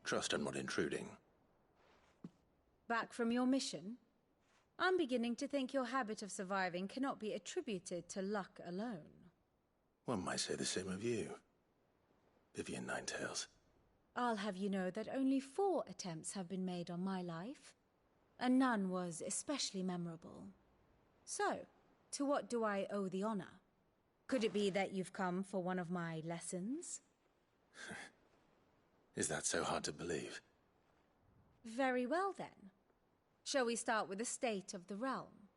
Trust I'm not intruding. Back from your mission? I'm beginning to think your habit of surviving cannot be attributed to luck alone. One might say the same of you, Vivian Ninetails. I'll have you know that only 4 attempts have been made on my life, and none was especially memorable. So, to what do I owe the honor? Could it be that you've come for one of my lessons? Is that so hard to believe? Very well then. Shall we start with the state of the realm?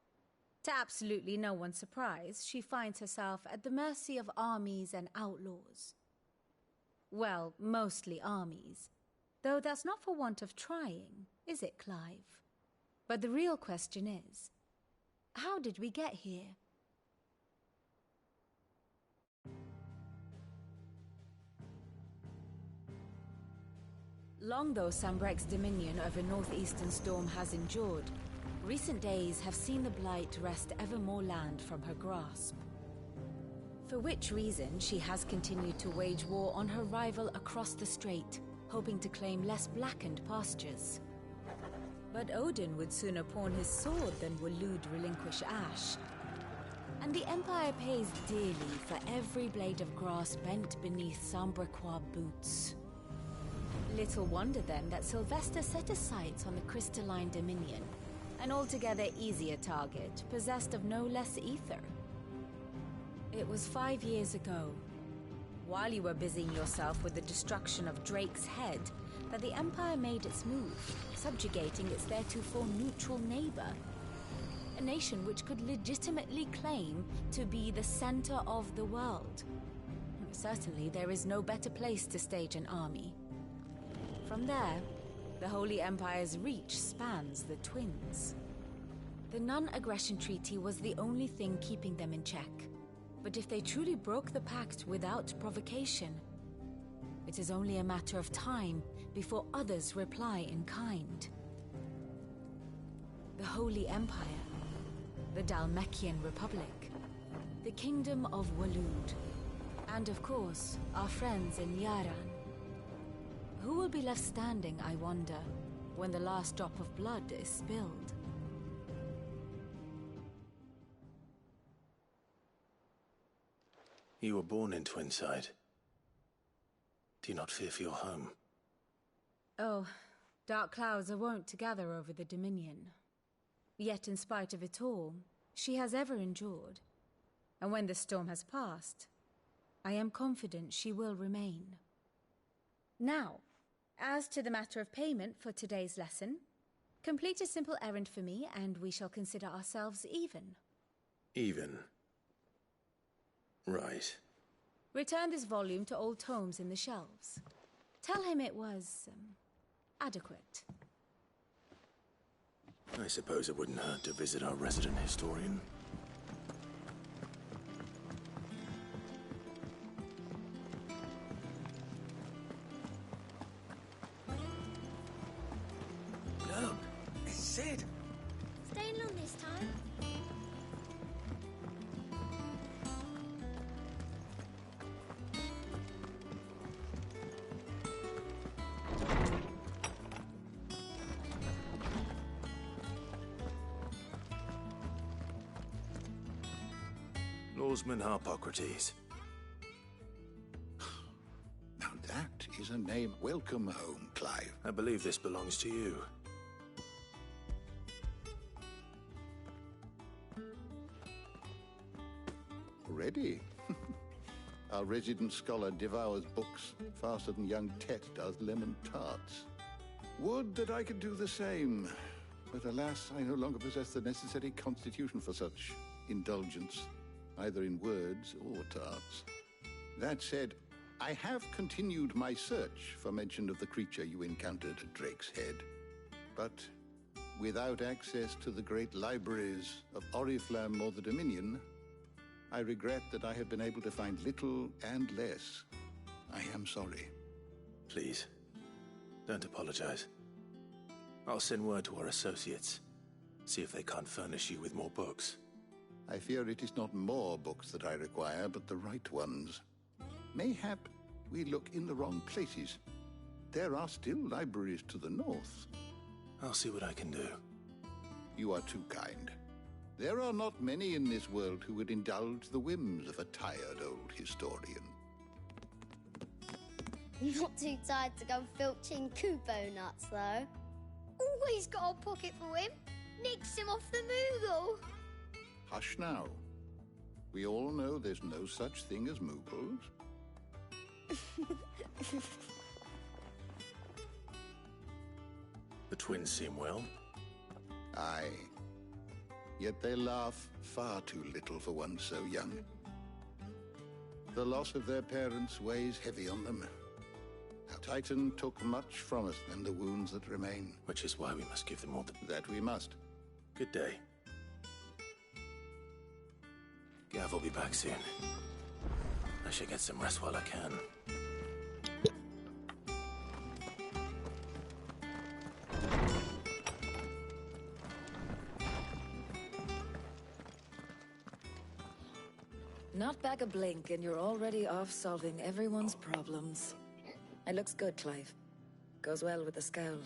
To absolutely no one's surprise, she finds herself at the mercy of armies and outlaws. Well, mostly armies. Though that's not for want of trying, is it, Clive? But the real question is, how did we get here? Long though Sanbreque's dominion over northeastern Storm has endured, recent days have seen the Blight wrest ever more land from her grasp. For which reason she has continued to wage war on her rival across the strait, hoping to claim less blackened pastures. But Odin would sooner pawn his sword than Waloed relinquish Ash. And the Empire pays dearly for every blade of grass bent beneath Sanbrequois boots. Little wonder then that Sylvester set his sights on the crystalline dominion, an altogether easier target, possessed of no less ether. It was 5 years ago, while you were busying yourself with the destruction of Drake's head, that the Empire made its move, subjugating its theretofore neutral neighbor. A nation which could legitimately claim to be the center of the world. Certainly there is no better place to stage an army. From there, the Holy Empire's reach spans the Twins. The non-aggression treaty was the only thing keeping them in check. But if they truly broke the pact without provocation, it is only a matter of time before others reply in kind. The Holy Empire, the Dhalmekian Republic, the Kingdom of Waloed, and of course, our friends in Yaran. Who will be left standing, I wonder, when the last drop of blood is spilled? You were born in Twinside. Do you not fear for your home? Oh, dark clouds are wont to gather over the Dominion. Yet in spite of it all, she has ever endured. And when the storm has passed, I am confident she will remain. Now, as to the matter of payment for today's lesson, complete a simple errand for me and we shall consider ourselves even. Even? Right. Return this volume to old tomes in the shelves. Tell him it was, adequate. I suppose it wouldn't hurt to visit our resident historian. Look, it's Sid. Staying long this time? Lawsman Harpocrates. Now that is a name. Welcome home, Clive. I believe this belongs to you. Already? Our resident scholar devours books faster than young Tet does lemon tarts. Would that I could do the same. But alas, I no longer possess the necessary constitution for such indulgence, either in words or tarts. That said, I have continued my search for mention of the creature you encountered at Drake's Head. But without access to the great libraries of Oriflamme or the Dominion, I regret that I have been able to find little and less. I am sorry. Please, don't apologize. I'll send word to our associates. See if they can't furnish you with more books. I fear it is not more books that I require, but the right ones. Mayhap we look in the wrong places. there are still libraries to the north. I'll see what I can do. You are too kind. There are not many in this world who would indulge the whims of a tired old historian. Not too tired to go filching Kupo nuts, though. Always got a pocket for him. Nicks him off the Moogle. Hush now. We all know there's no such thing as Moogles. The twins seem well. Aye. Yet they laugh far too little for one so young. The loss of their parents weighs heavy on them. Titan took much from us than the wounds that remain. Which is why we must give them all the... That we must. Good day. Gav will be back soon. I should get some rest while I can. Not back a blink and you're already off solving everyone's problems. It looks good, Clive. Goes well with the scowl.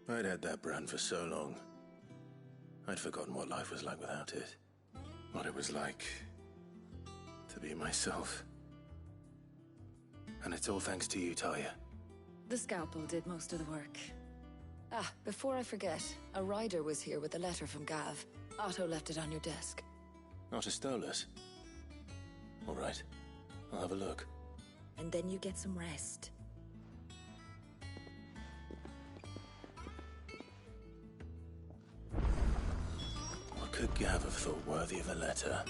I'd had that brand for so long. I'd forgotten what life was like without it. What it was like to be myself. And it's all thanks to you, Talia. The scalpel did most of the work. Ah, before I forget, a rider was here with a letter from Gav. Otto left it on your desk. Not a Stolas. All right, I'll have a look. And then you get some rest. What could Gav have thought worthy of a letter?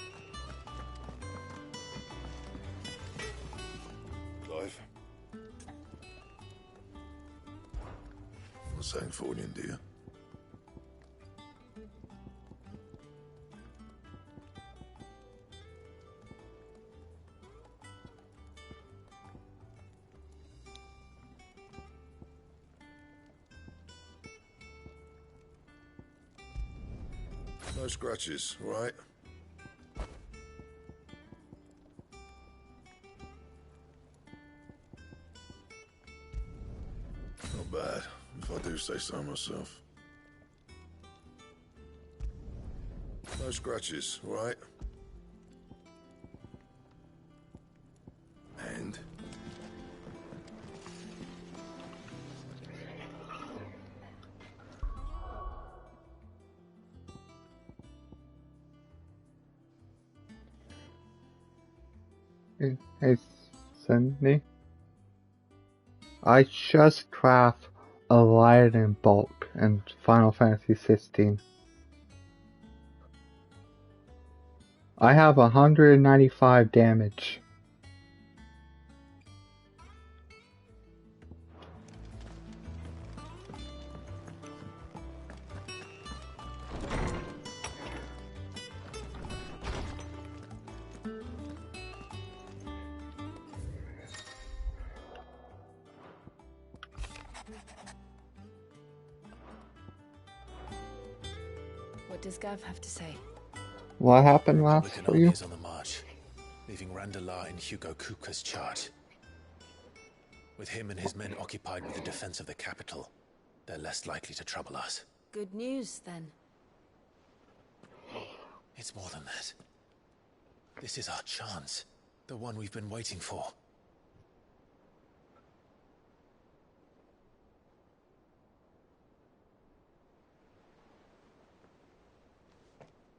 Clive. What's that for you, dear? No scratches, right? Not bad, if I do say so myself. No scratches, right? And? Hey, Cindy. I just craft a lightning bolt in Final Fantasy 16. I have 195 damage. What does Gav have to say? What happened last Republican for army you? is on the march, leaving Randalar in Hugo Kupka's charge. With him and his men occupied with the defense of the capital, they're less likely to trouble us. Good news, then. It's more than that. This is our chance. The one we've been waiting for.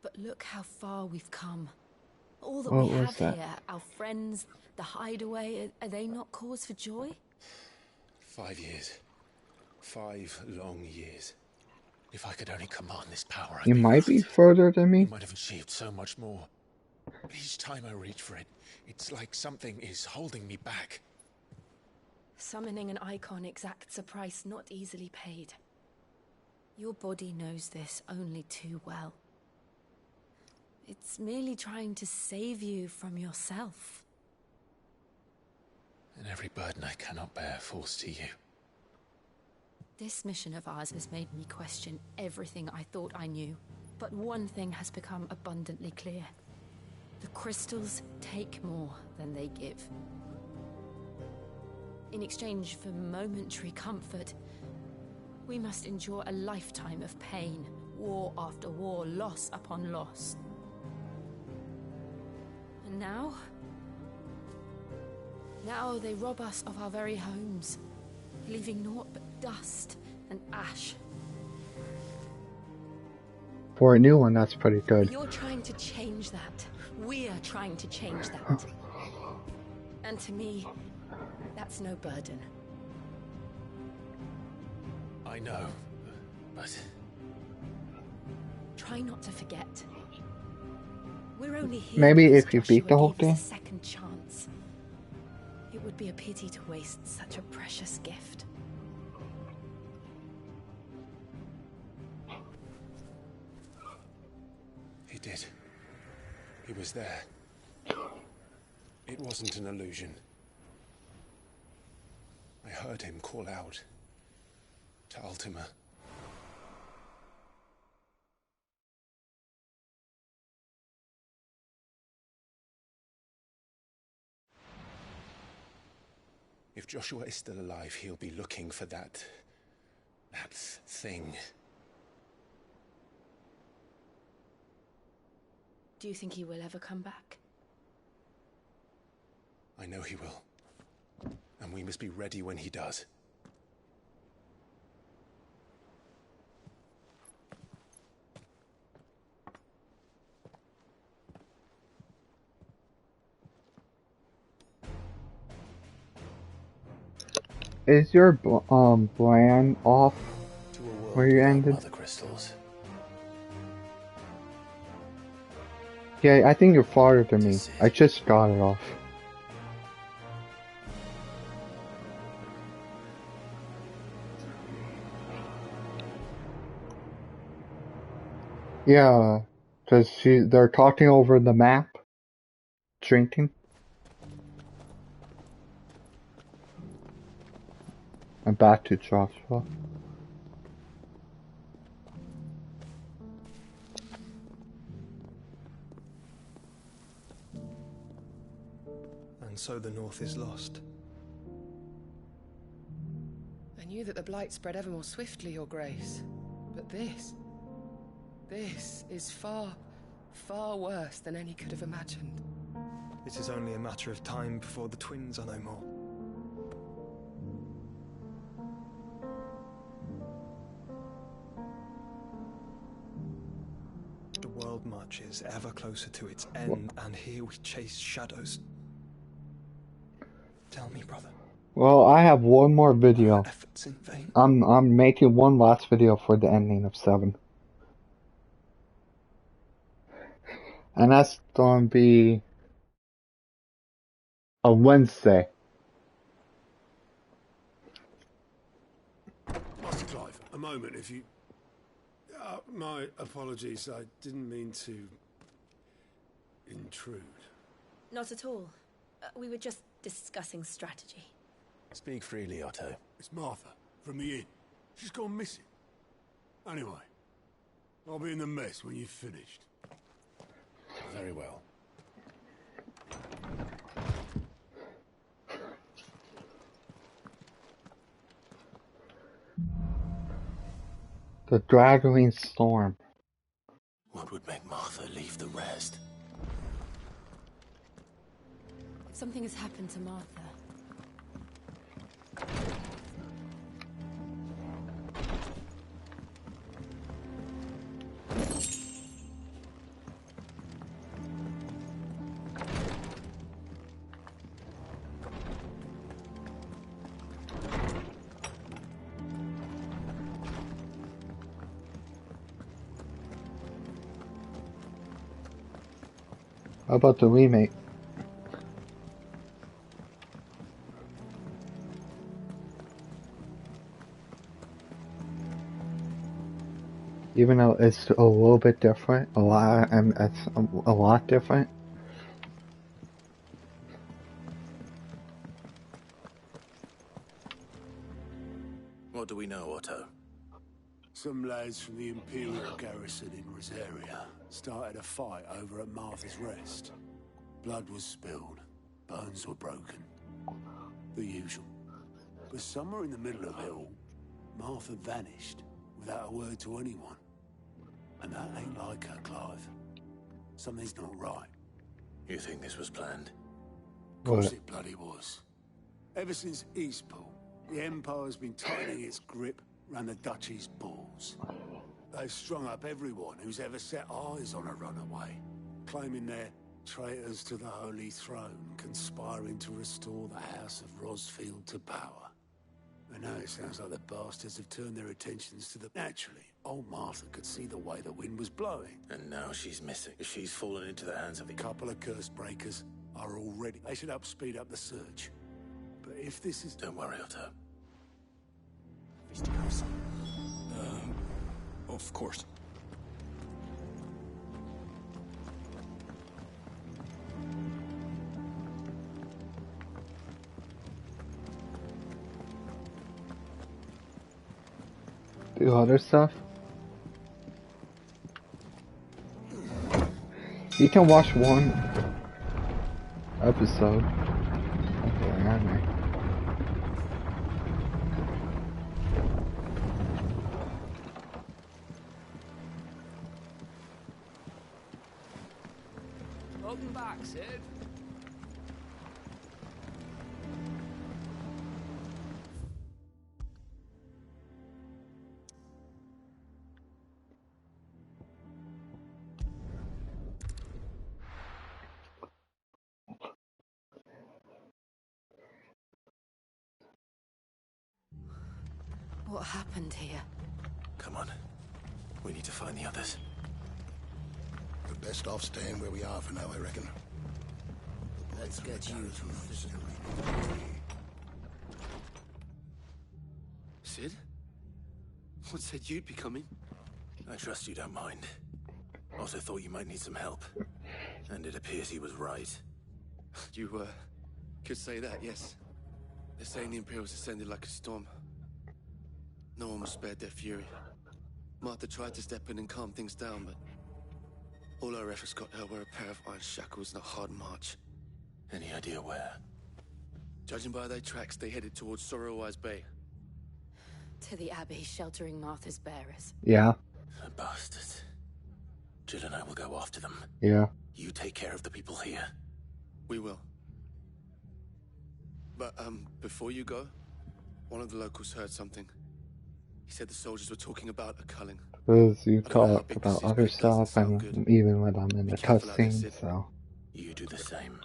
But look how far we've come. All that What we was have that? here, our friends, the hideaway, are they not cause for joy? 5 years. 5 long years. If I could only command this power, I'd You be might be right. further than We me. might have achieved so much more. But each time I reach for it, it's like something is holding me back. Summoning an icon exacts a price not easily paid. Your body knows this only too well. It's merely trying to save you from yourself. And every burden I cannot bear falls to you. This mission of ours has made me question everything I thought I knew. But one thing has become abundantly clear. The crystals take more than they give. In exchange for momentary comfort, we must endure a lifetime of pain, war after war, loss upon loss. And now? Now they rob us of our very homes, leaving naught but dust and ash. For a new one, that's pretty good. You're trying to change that. We're trying to change that. And to me, that's no burden. I know, but... Try not to forget. We're only here Maybe because if you beat the Joshua whole gave us game. a second chance. It would be a pity to waste such a precious gift. He did. He was there. It wasn't an illusion. I heard him call out to Ultima. If Joshua is still alive, he'll be looking for that thing. Do you think he will ever come back? I know he will. And we must be ready when he does. Is your brand off To a world where you without ended? Mother crystals. Yeah, I think you're farther than me. I just got it off. Yeah, because they're talking over the map, drinking. I'm back to Joshua. And so the North is lost. I knew that the Blight spread ever more swiftly, Your Grace. But this is far, far worse than any could have imagined. It is only a matter of time before the twins are no more. The world marches ever closer to its end, and here we chase shadows. Tell me, brother. Well, I have one more video. Efforts in vain. I'm making one last video for the ending of 7. And that's gonna be a Wednesday. Master Clive, a moment, if you... my apologies, I didn't mean to... intrude. Not at all. We were just discussing strategy. Speak freely, Otto. It's Martha, from the inn. She's gone missing. Anyway, I'll be in the mess when you've finished. Very well. The Dragging Storm. What would make Martha leave the rest? Something has happened to Martha. How about the remake? Even though it's a little bit different, a lot different. What do we know, Otto? Some lads from the Imperial garrison in Rosaria started a fight over at Martha's Rest. Blood was spilled, bones were broken. The usual. But somewhere in the middle of it all, Martha vanished without a word to anyone. And that ain't like her, Clive. Something's not right. You think this was planned? Of course it bloody was. Ever since Eastpool, the Empire's been tightening its grip round the Duchy's balls. They've strung up everyone who's ever set eyes on a runaway, claiming they're traitors to the Holy Throne, conspiring to restore the House of Rosfield to power. And now it sounds like the bastards have turned their attentions to the... Naturally, old Martha could see the way the wind was blowing. And now she's missing. She's fallen into the hands of the... A couple of curse breakers are already... They should speed up the search. But if this is... Don't worry, Otto. Of course. Do other stuff? You can watch one episode of the anime. Welcome back, Sid. What happened here? Come on. We need to find the others. We're best off staying where we are for now, I reckon. Let's get you to Sid? What said you'd be coming? I trust you don't mind. Also thought you might need some help. And it appears he was right. You, could say that, yes. They're saying the Imperials ascended like a storm. No one was spared their fury. Martha tried to step in and calm things down, but all our efforts got her were a pair of iron shackles and a hard march. Any idea where? Judging by their tracks, they headed towards Sorrowwise Bay. To the Abbey, sheltering Martha's bearers. Yeah. The bastards. Jill and I will go after them. Yeah. You take care of the people here. We will. But, before you go, one of the locals heard something. He said the soldiers were talking about a culling. Because you talk about other stuff, and even when I'm in the cutscene, so... You do the same.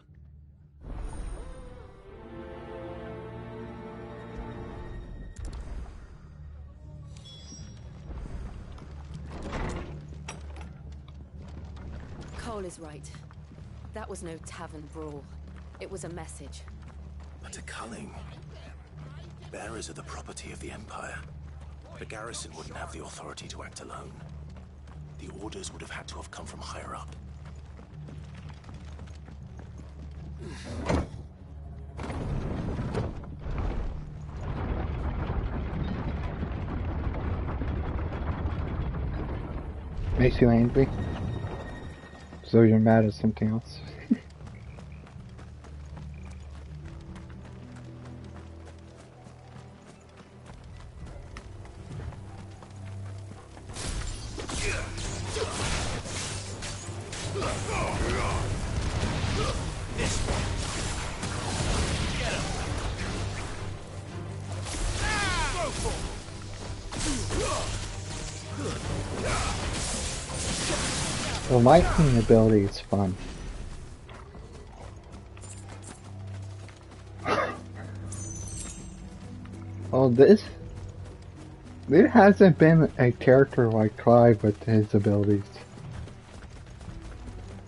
Cole is right. That was no tavern brawl. It was a message. But a culling. Bearers are the property of the Empire. The garrison wouldn't have the authority to act alone. The orders would have had to have come from higher up. Makes you angry? So you're mad at something else? Well, my clean ability is fun. Oh, there hasn't been a character like Clive with his abilities.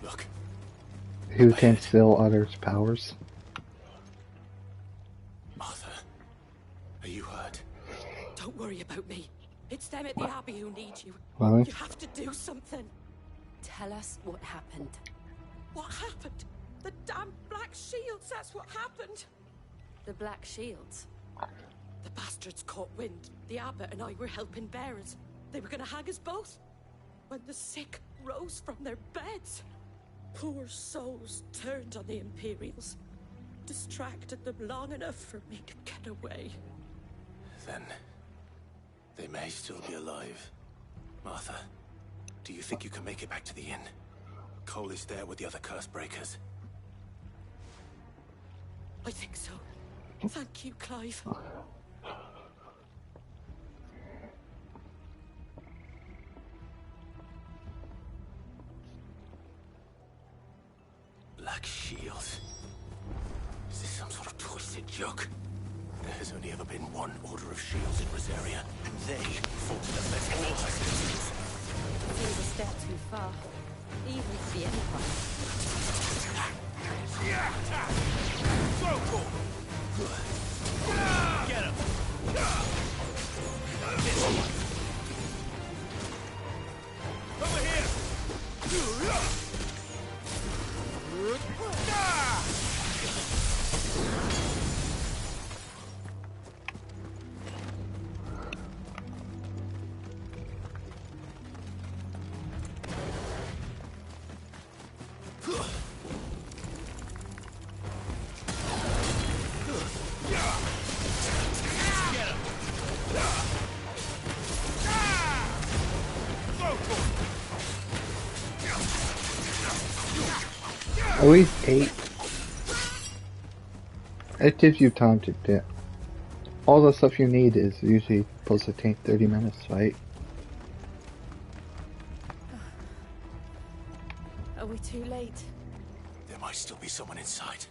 Look. Who can steal others' powers. Martha, are you hurt? Don't worry about me. It's them at the Abbey who need you. Really? You have to do something. Tell us what happened. What happened? The damn Black Shields, that's what happened. The Black Shields? The bastards caught wind. The Abbot and I were helping bearers. They were gonna hang us both. When the sick rose from their beds, poor souls turned on the Imperials. Distracted them long enough for me to get away. Then they may still be alive. Martha, do you think you can make it back to the inn? Cole is there with the other curse breakers. I think so. Thank you, Clive. Black Shields. Is this some sort of twisted joke? There has only ever been one Order of Shields in Rosaria, and they fought to defend all hostilities. Seems a step too far, even for the Empire. Get him! Over here! At least 8. It gives you time to get all the stuff you need is usually supposed to take 30 minutes, right? Are we too late? There might still be someone inside.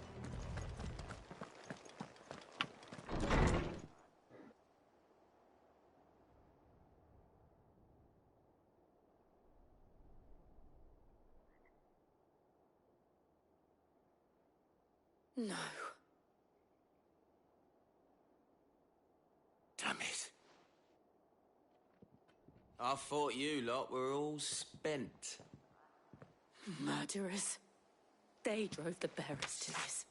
No. Damn it. I thought you lot were all spent. Murderers. They drove the bearers to this.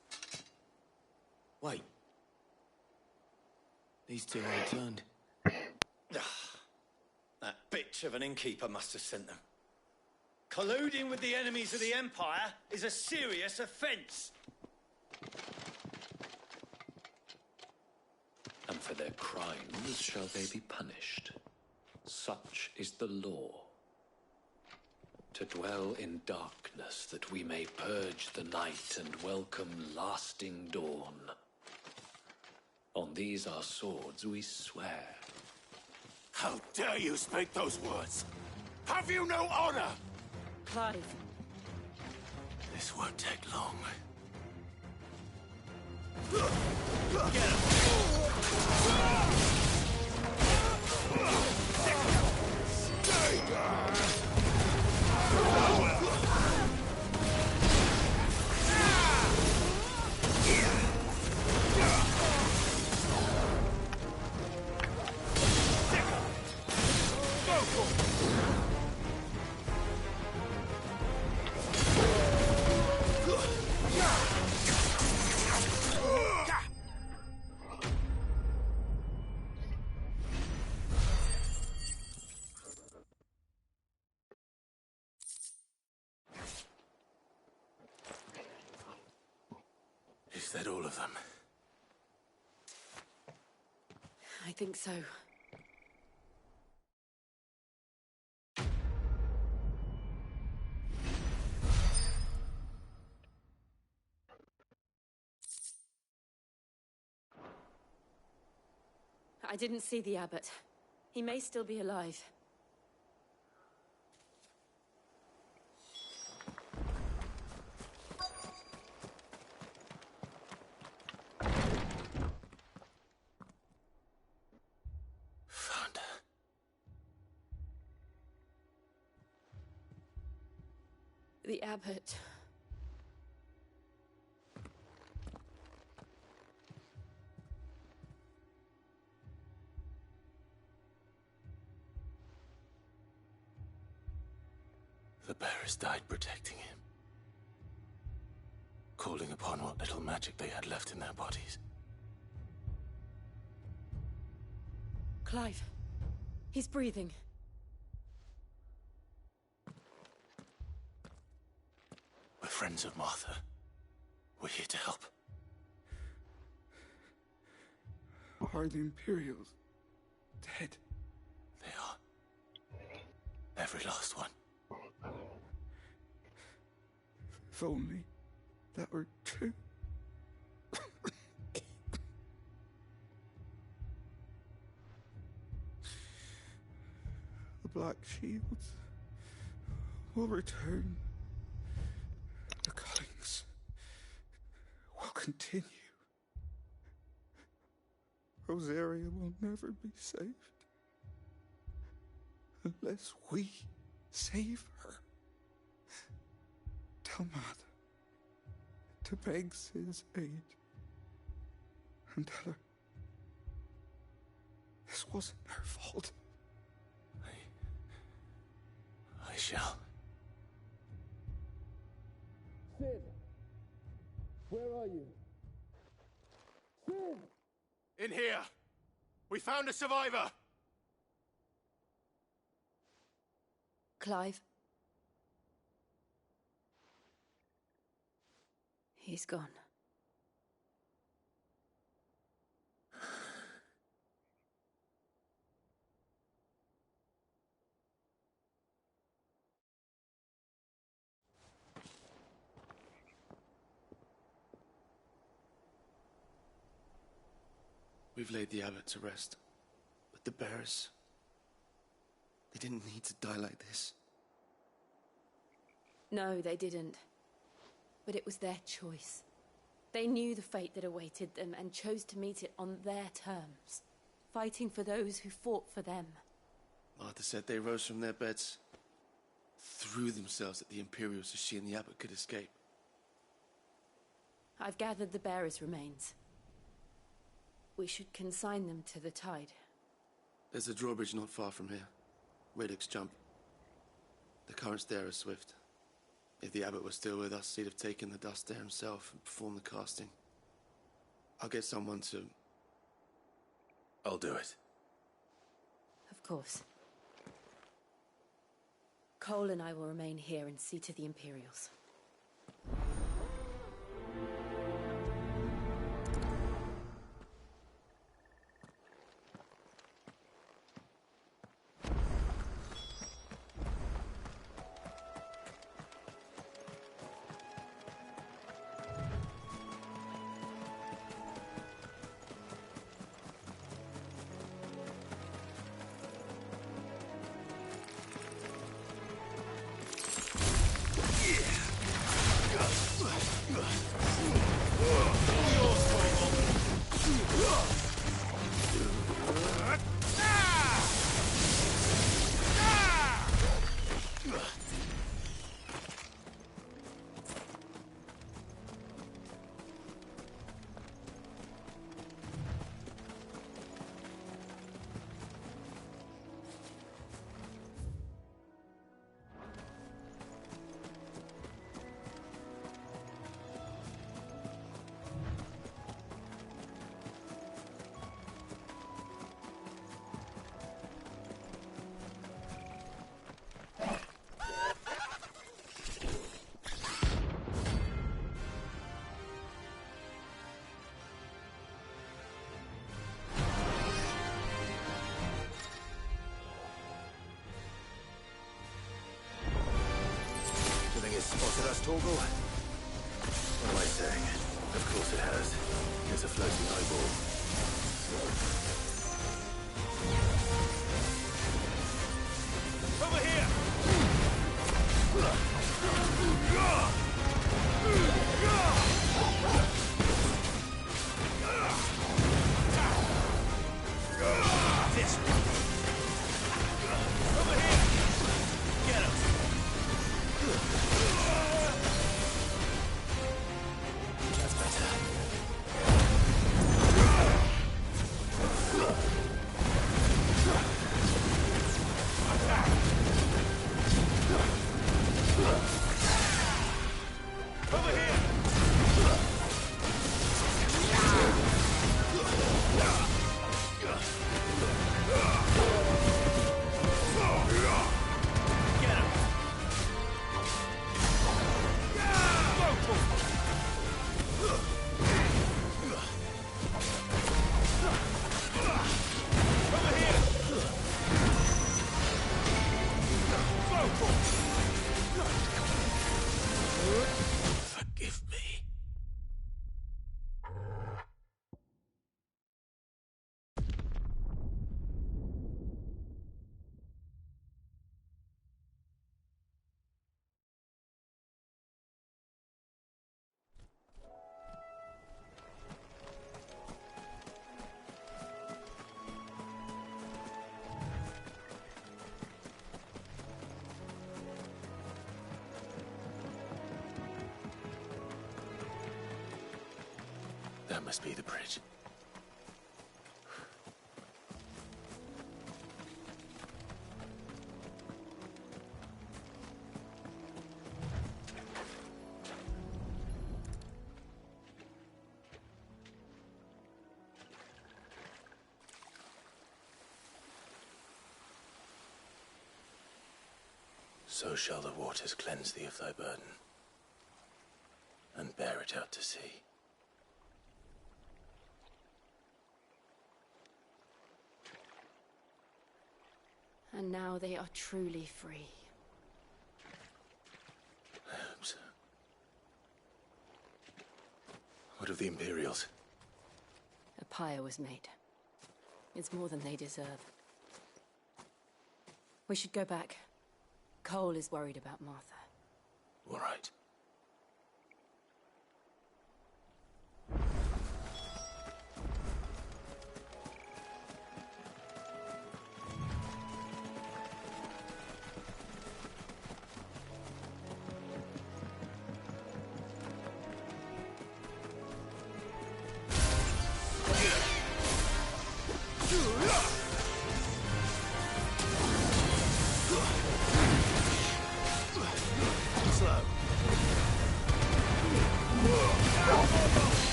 Wait. These two aren't turned. That bitch of an innkeeper must have sent them. Colluding with the enemies of the Empire is a serious offence. And for their crimes shall they be punished. Such is the law. To dwell in darkness that we may purge the night and welcome lasting dawn. On these our swords we swear. How dare you speak those words? Have you no honor? Clive. This won't take long. Get him! Is that all of them? I think so. I didn't see the abbot. He may still be alive. The abbot. The bearers died protecting him. Calling upon what little magic they had left in their bodies. Clive. He's breathing. We're friends of Martha. We're here to help. Are the Imperials dead. They are. Every last one. If only that were true. The Black Shields will return. The Cullings will continue. Rosaria will never be saved unless we save her. Tell Mother to beg Cid's aid and tell her this wasn't her fault. I shall. Cid! Where are you? Cid! In here! We found a survivor! Clive? He's gone. We've laid the abbot to rest. But the bearers... they didn't need to die like this. No, they didn't. But it was their choice. They knew the fate that awaited them and chose to meet it on their terms, fighting for those who fought for them. Martha said they rose from their beds, threw themselves at the Imperials so she and the abbot could escape. I've gathered the bearers' remains. We should consign them to the tide. There's a drawbridge not far from here. Radix Jump. The currents there are swift. If the abbot was still with us, he'd have taken the dust there himself and performed the casting. I'll get someone to... I'll do it. Of course. Cole and I will remain here and see to the Imperials. Spotted us, Torgal? What am I saying? Of course it has. It's a floating eyeball. Over here! This one. Over here! Get him! That's better. Over here! Get him! Over here! That must be the bridge. So shall the waters cleanse thee of thy burden, and bear it out to sea. And now they are truly free. I hope so. What of the Imperials? A pyre was made. It's more than they deserve. We should go back. Cole is worried about Martha. All right.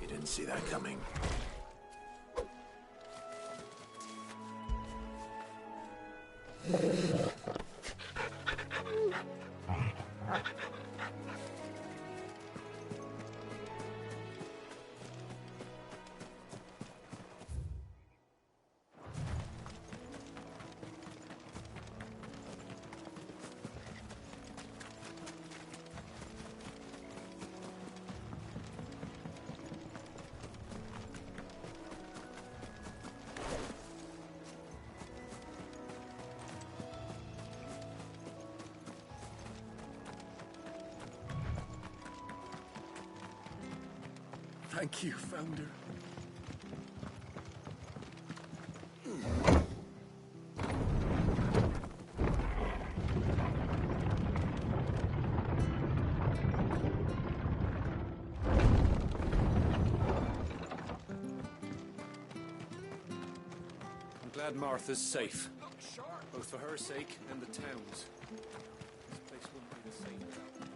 Didn't see that coming. Thank you, Founder. glad Martha's safe. Both for her sake and the town's. This place wouldn't be the same without her.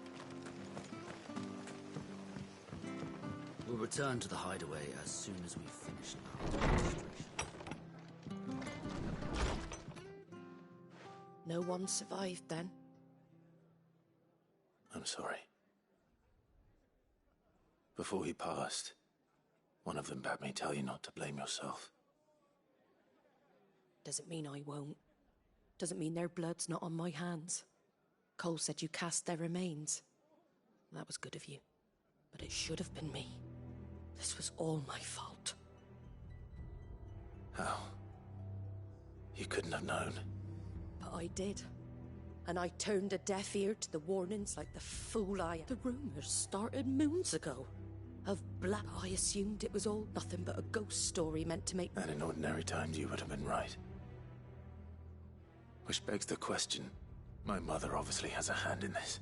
We'll return to the hideaway as soon as we've finished our demonstration. No one survived then? I'm sorry. Before he passed, one of them bade me tell you not to blame yourself. Doesn't mean I won't. Doesn't mean their blood's not on my hands. Cole said you cast their remains. That was good of you. But it should have been me. This was all my fault. How? You couldn't have known. But I did. And I turned a deaf ear to the warnings like the fool I am. The rumors started moons ago. Of black, I assumed it was all nothing but a ghost story meant to make... And in ordinary times you would have been right. Which begs the question, my mother obviously has a hand in this.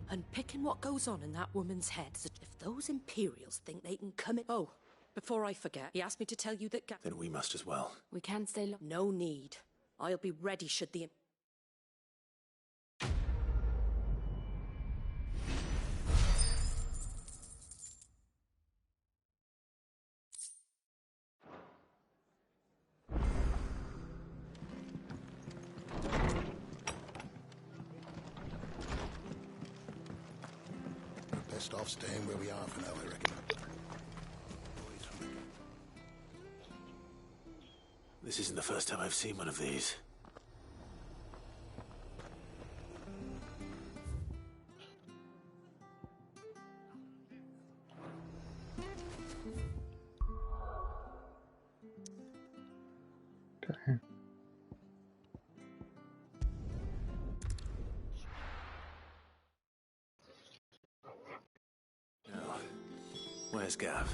And picking what goes on in that woman's head, if those Imperials think they can come in... Oh, before I forget, he asked me to tell you that... Then we must as well. We can't stay long. No need. I'll be ready should the... Best off staying where we are for now, I reckon. This isn't the first time I've seen one of these. Okay. Now, where's Gav?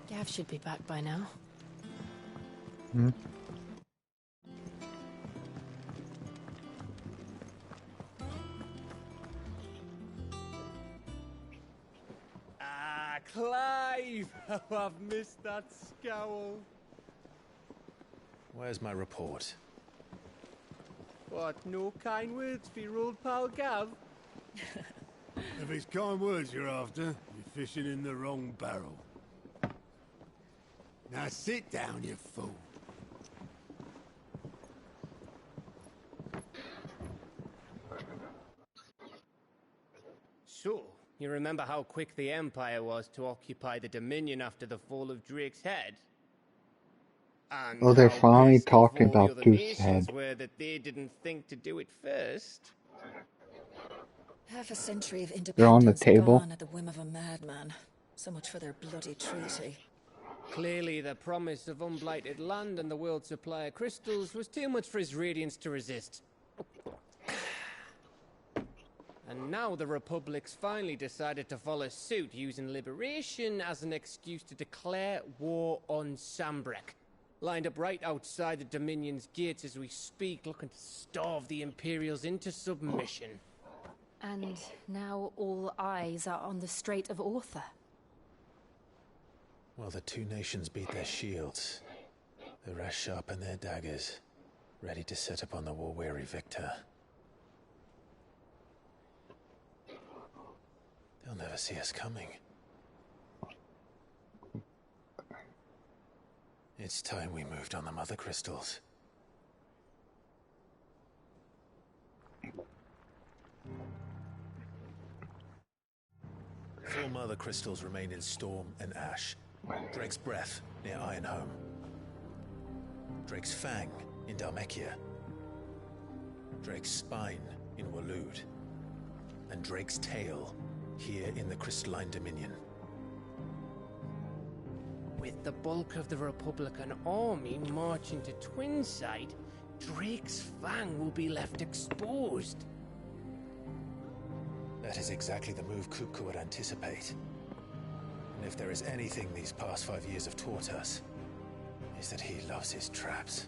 Gav should be back by now. Hmm? Ah, Clive! How I've missed that scowl. Where's my report? What, no kind words for your old pal Gav? If it's kind words you're after, you're fishing in the wrong barrel. Now sit down, you fool. So, you remember how quick the Empire was to occupy the Dominion after the fall of Drake's Head? And Oh, they're how finally pissed off talking all the about other Deuce's nations head. were that they didn't think to do it first. Half a century of independence They're on the table. gone at the whim of a madman. So much for their bloody treaty. Clearly, the promise of unblighted land and the world's supply of crystals was too much for his radiance to resist. And now the Republic's finally decided to follow suit, using liberation as an excuse to declare war on Sambrek. Lined up right outside the Dominion's gates as we speak, looking to starve the Imperials into submission. And now all eyes are on the Strait of Author. Well, the two nations beat their shields. The rest sharpen their daggers, ready to set upon the war-weary victor. They'll never see us coming. It's time we moved on the Mother Crystals. Four Mother Crystals remain in Storm and Ash. Drake's Breath near Ironhome. Drake's Fang in Dhalmekia. Drake's Spine in Waloed. And Drake's Tail here in the Crystalline Dominion. With the bulk of the Republican army marching to Twinside, Drake's Fang will be left exposed. That is exactly the move Kupka would anticipate. And if there is anything these past 5 years have taught us, is that he loves his traps.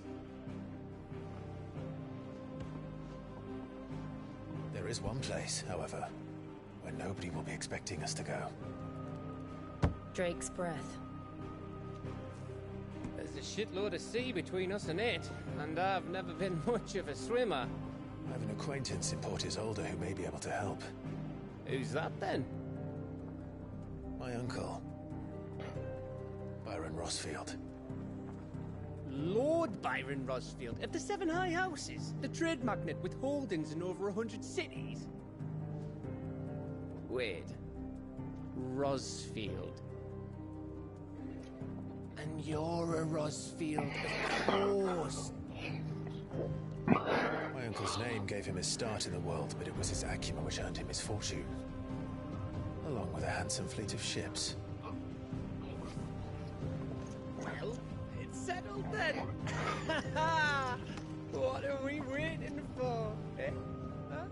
There is one place, however, where nobody will be expecting us to go. Drake's Breath. shitload of sea between us and it, and I've never been much of a swimmer. I have an acquaintance in Port Isolde who may be able to help. Who's that then? My uncle, Byron Rosfield. Lord Byron Rosfield of the Seven High Houses, the trade magnate with holdings in over 100 cities. Wait, Rosfield. And you're a Rosfield, of course. My uncle's name gave him his start in the world, but it was his acumen which earned him his fortune, along with a handsome fleet of ships. Well, it's settled then. What are we waiting for? Eh? Huh?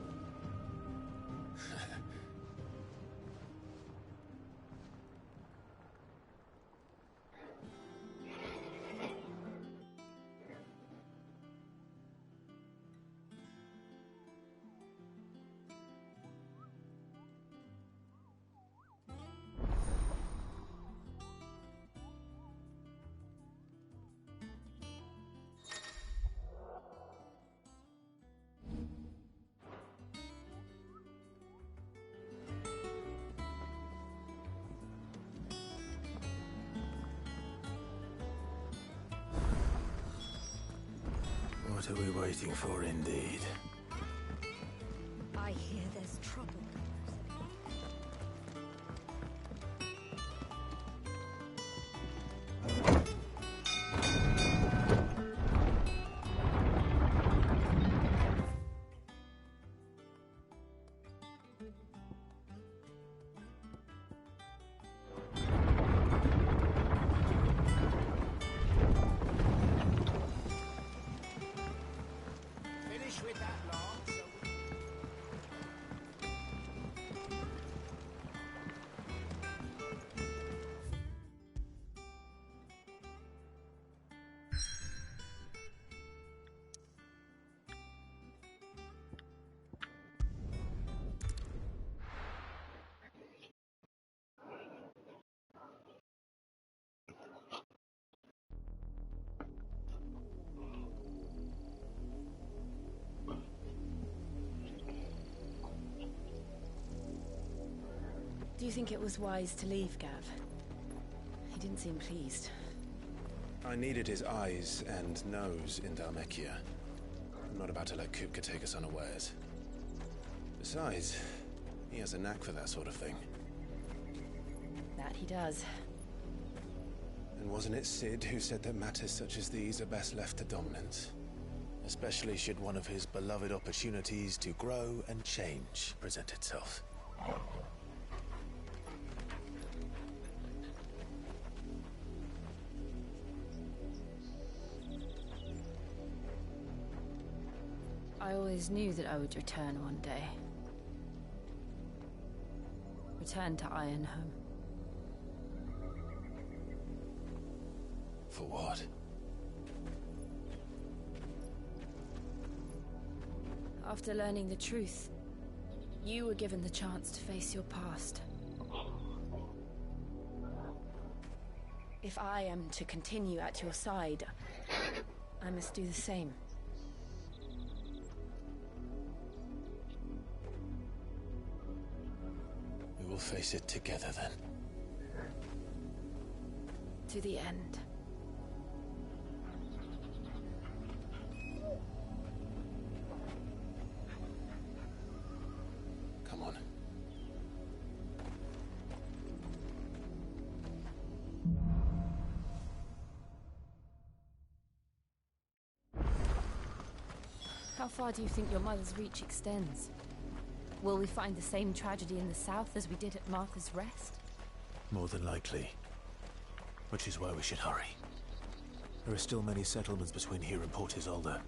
What are we waiting for, indeed? I hear there's trouble. Do you think it was wise to leave, Gav? He didn't seem pleased. I needed his eyes and nose in Dhalmekia. I'm not about to let Kupka take us unawares. Besides, he has a knack for that sort of thing. That he does. And wasn't it Sid who said that matters such as these are best left to dominance? Especially should one of his beloved opportunities to grow and change present itself. I always knew that I would return one day. Return to Ironhome. For what? After learning the truth, you were given the chance to face your past. If I am to continue at your side, I must do the same. We will face it together then. To the end. Come on. How far do you think your mother's reach extends? Will we find the same tragedy in the south as we did at Martha's Rest? More than likely. Which is why we should hurry. There are still many settlements between here and Port Isolde.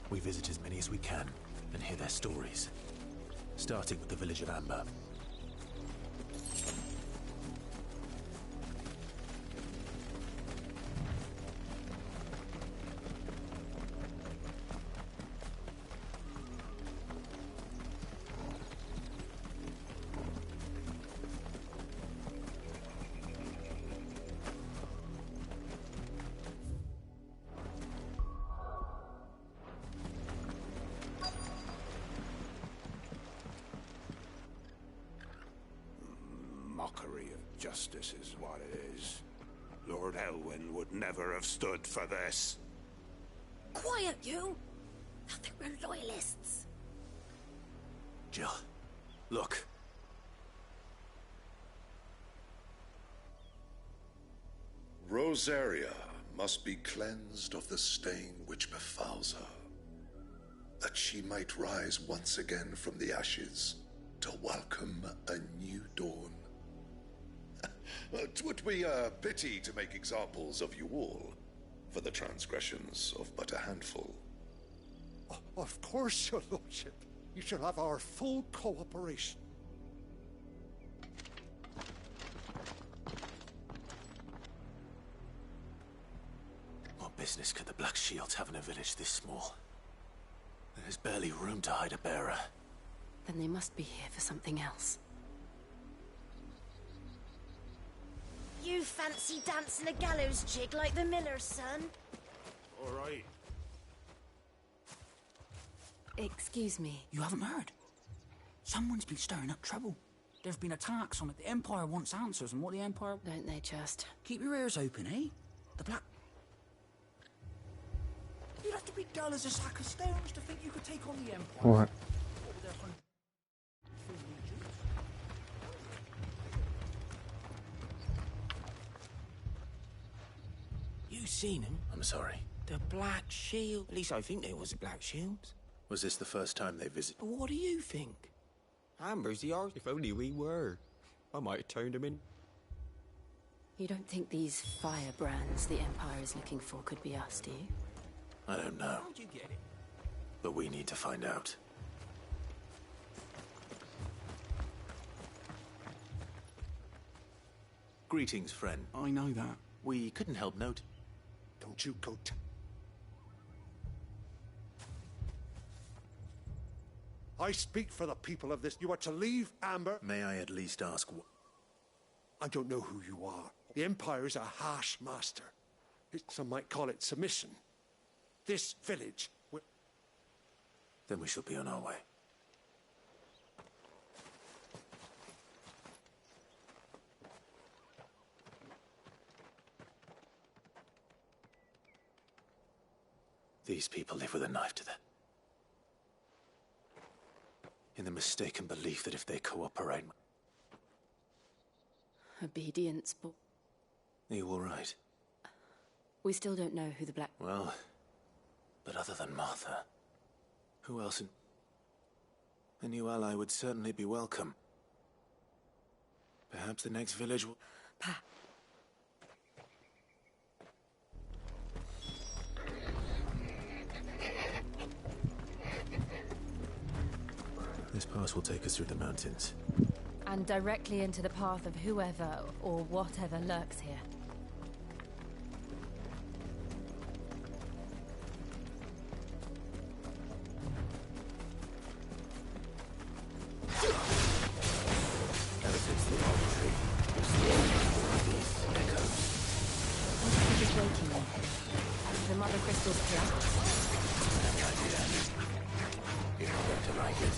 We visit as many as we can and hear their stories. Starting with the village of Amber. Justice is what it is. Lord Elwyn would never have stood for this. Quiet, you! I think we're loyalists. Jill, look. Rosaria must be cleansed of the stain which befouls her, that she might rise once again from the ashes to welcome a new dawn. It would be a pity to make examples of you all for the transgressions of but a handful. Of course, your lordship. You shall have our full cooperation. What business could the Black Shields have in a village this small? There's barely room to hide a bearer. Then they must be here for something else. You fancy dancing a gallows jig like the miller's son? All right. Excuse me. You haven't heard? Someone's been stirring up trouble. There've been attacks on it. The Empire wants answers, and what the Empire... Don't they just? Keep your ears open, eh? The Black... You'd have to be dull as a sack of stones to think you could take on the Empire. What? You seen him? I'm sorry. The Black Shield. At least I think there was a Black Shield. Was this the first time they visited? But what do you think? Amber's the arse. If only we were. I might have turned him in. You don't think these firebrands the Empire is looking for could be us, do you? I don't know. How'd you get it? But we need to find out. Greetings, friend. I know that. We couldn't help note. Don't you go I speak for the people of this. You are to leave Amber. May I at least ask I don't know who you are. The Empire is a harsh master. Some might call it submission. This village... Then we shall be on our way. These people live with a knife to them. In the mistaken belief that if they cooperate... Obedience, but... Are you all right? We still don't know who the Black... Well, but other than Martha, who else in... A new ally would certainly be welcome. Perhaps the next village will... This pass will take us through the mountains. And directly into the path of whoever or whatever lurks here. Ever since the old tree, these echoes. What do you think is waking me? The Mother Crystal's plan? Any idea? You're not going to like it.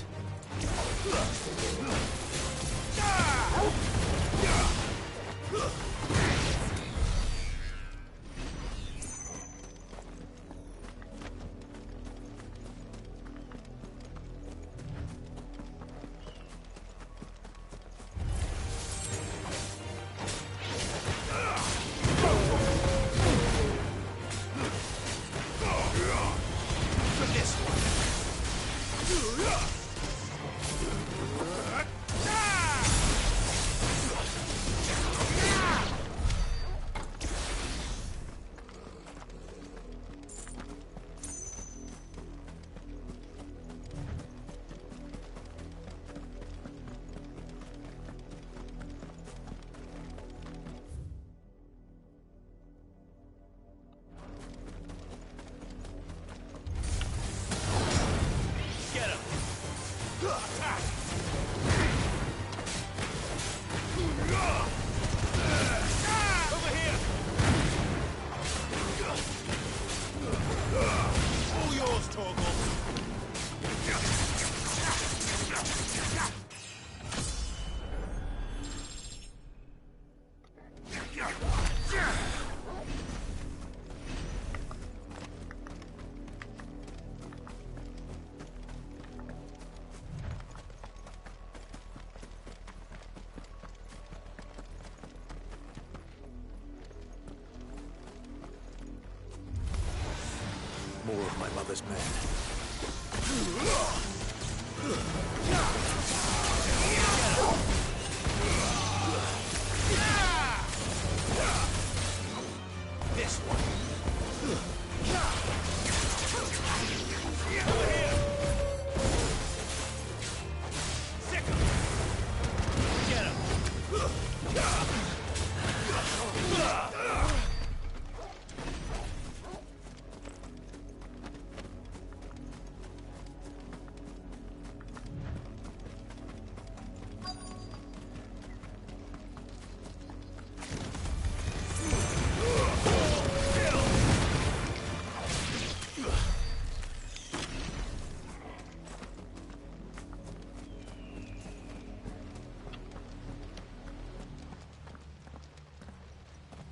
more of my mother's men. This one. Sick him. Get him.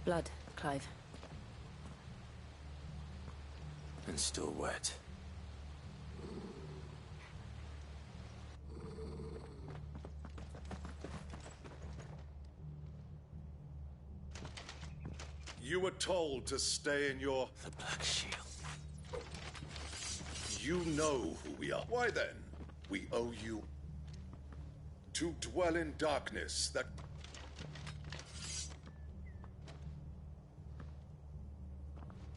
Blood, Clive. And still wet. You were told to stay in your... The Black Shield. You know who we are. Why then? We owe you... to dwell in darkness that...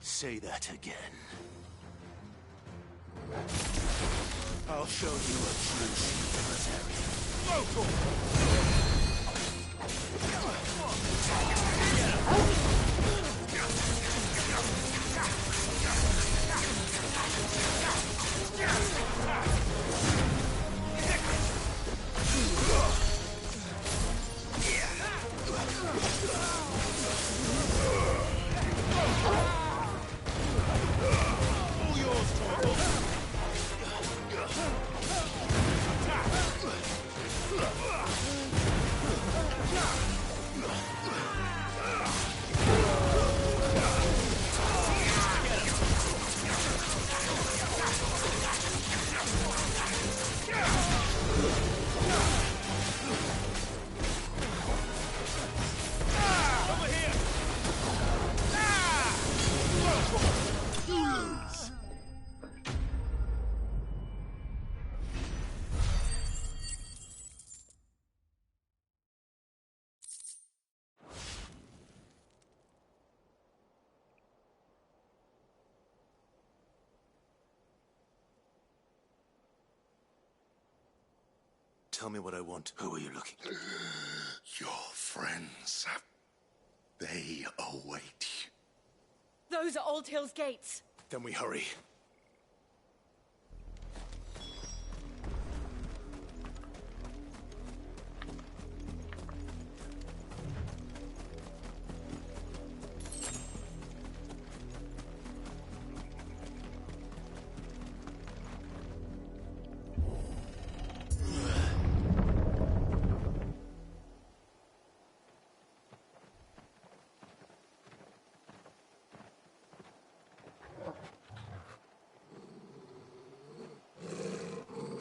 Say that again. I'll show you a true Tell me what I want. Who are you looking for? Your friends. They await you. Those are Old Hill's gates. Then we hurry.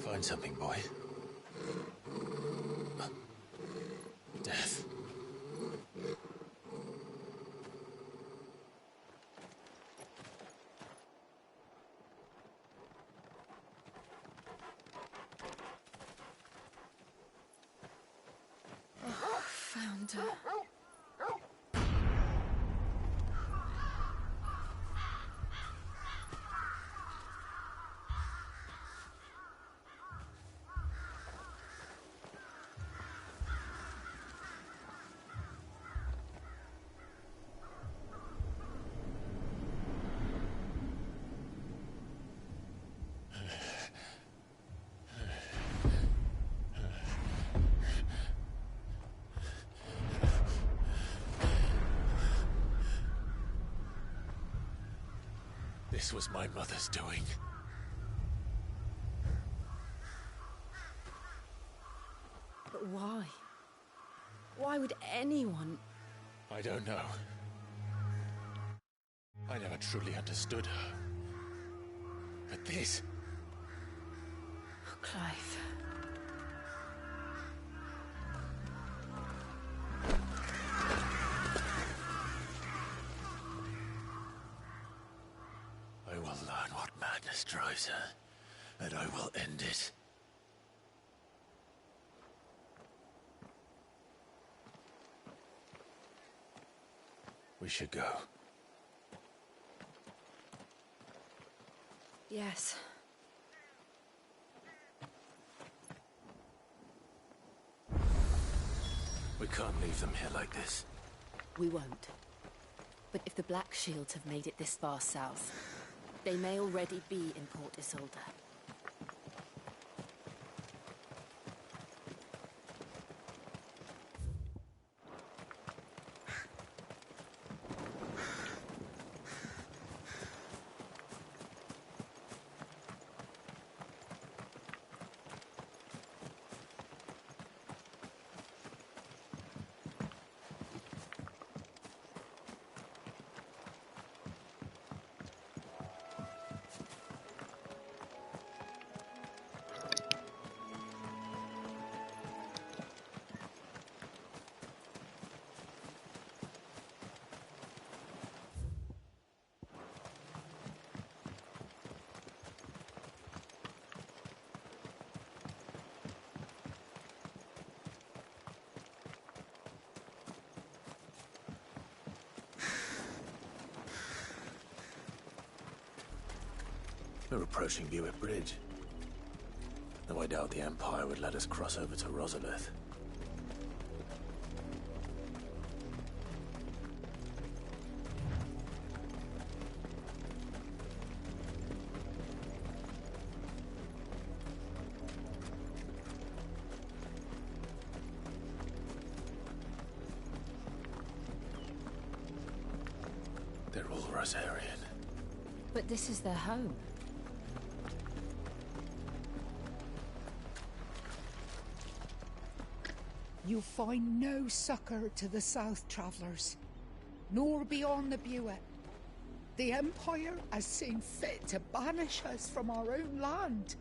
Find something, boy. Death. Found her. This was my mother's doing. But why? Why would anyone... I don't know. I never truly understood her. But this... Oh, Clive. I will learn what What madness drives her, and I will end it. We should go. Yes. We can't leave them here like this. We won't. But if the Black Shields have made it this far south, they may already be in Port Isolde. We're approaching Buick Bridge. Though I doubt the Empire would let us cross over to Rosalith. They're all Rosarian. But this is their home. You find no succor to the South Travellers, nor beyond the Buet. The Empire has seen fit to banish us from our own land.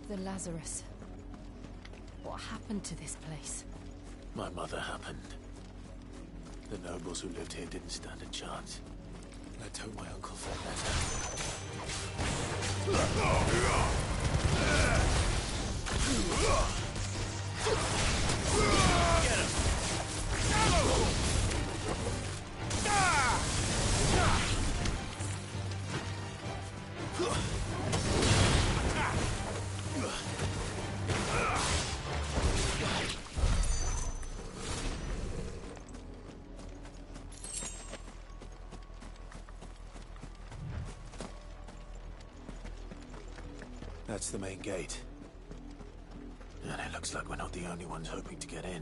The Lazarus. What happened to this place? My mother happened. The nobles who lived here didn't stand a chance. Let's hope my uncle felt That's the main gate. And it looks like we're not the only ones hoping to get in.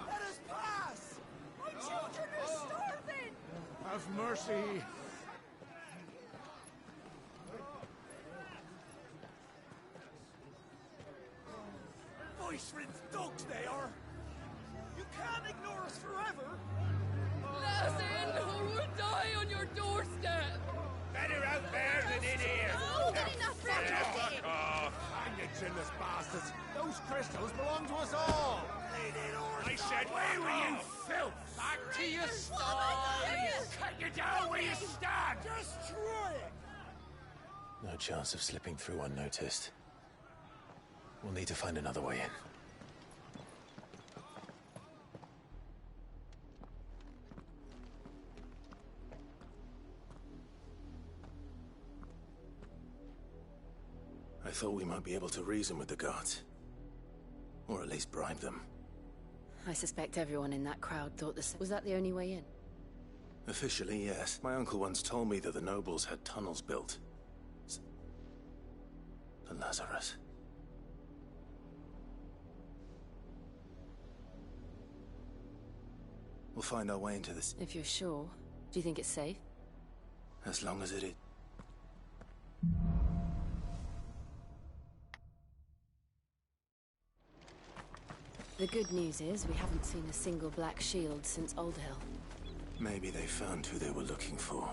Let us pass! My children are starving! Have mercy. Voice-ridden dogs they are! You can't ignore us forever! Let us in, or we'll die on your doorstep! Better out there than shameless bastards! Those crystals belong to us all! I said, where were you, filth? Back to your sties! Cut you down where you stand! Just try it! No chance of slipping through unnoticed. We'll need to find another way in. I thought we might be able to reason with the guards. Or at least bribe them. I suspect everyone in that crowd thought the same. Was that the only way in? Officially, yes. My uncle once told me that the nobles had tunnels built. To Lazarus. We'll find our way into this. If you're sure. Do you think it's safe? As long as it is. The good news is we haven't seen a single black shield since Old Hill. Maybe they found who they were looking for.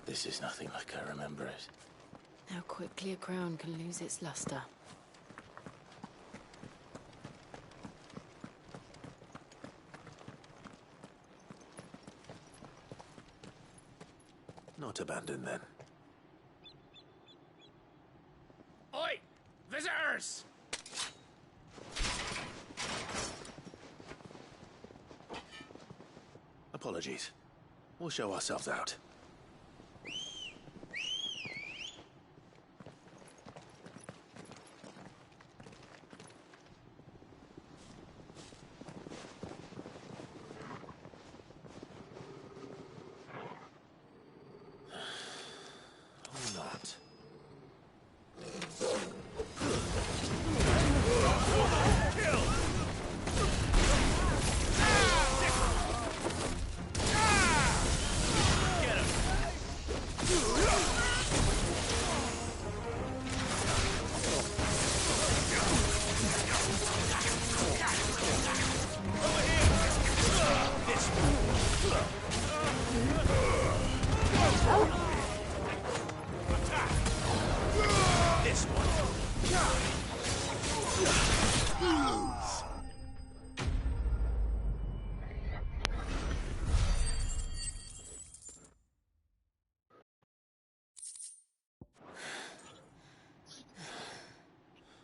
This is nothing like I remember it. How quickly a crown can lose its luster. Not abandoned then. Oi! Visitors! Apologies. We'll show ourselves out.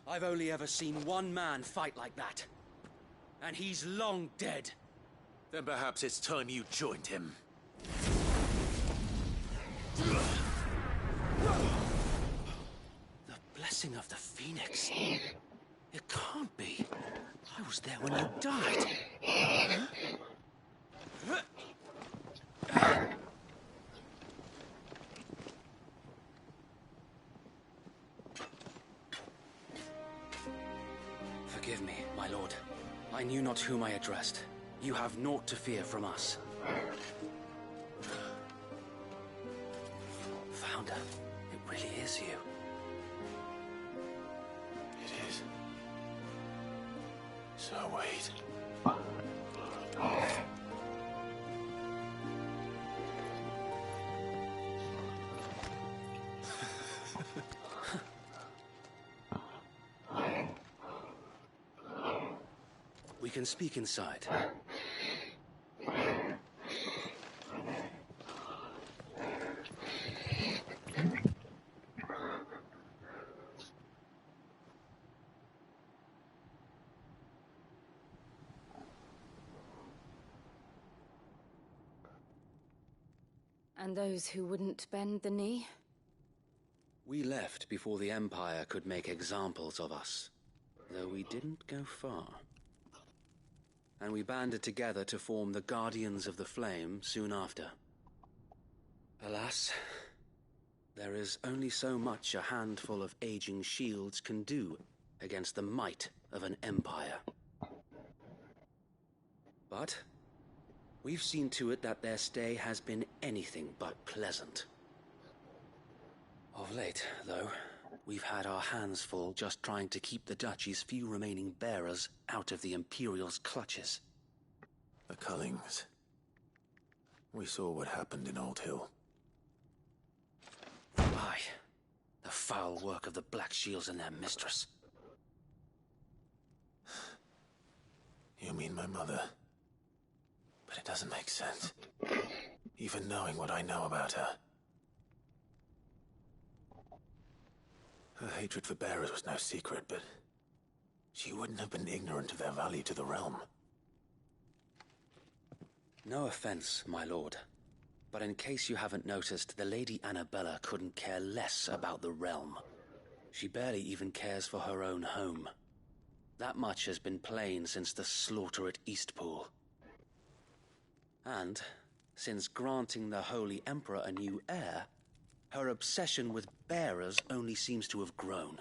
I've only ever seen one man fight like that. And he's long dead. Then perhaps it's time you joined him. The blessing of the Phoenix. It can't be. I was there when you died. Forgive me, my lord. I knew not whom I addressed. You have naught to fear from us. Founder, it really is you. It is. So wait. We can speak inside. And those who wouldn't bend the knee? We left before the Empire could make examples of us, though we didn't go far. And we banded together to form the Guardians of the Flame soon after. Alas, there is only so much a handful of aging shields can do against the might of an empire. But we've seen to it that their stay has been anything but pleasant. Of late, though, we've had our hands full just trying to keep the Duchy's few remaining bearers out of the Imperial's clutches. The Cullings. We saw what happened in Old Hill. Aye. The foul work of the Black Shields and their mistress. You mean my mother? But it doesn't make sense. Even knowing what I know about her. Her hatred for bearers was no secret, but she wouldn't have been ignorant of their value to the realm. No offense, my lord. But in case you haven't noticed, the Lady Annabella couldn't care less about the realm. She barely even cares for her own home. That much has been plain since the slaughter at Eastpool. And, since granting the Holy Emperor a new heir, her obsession with bearers only seems to have grown.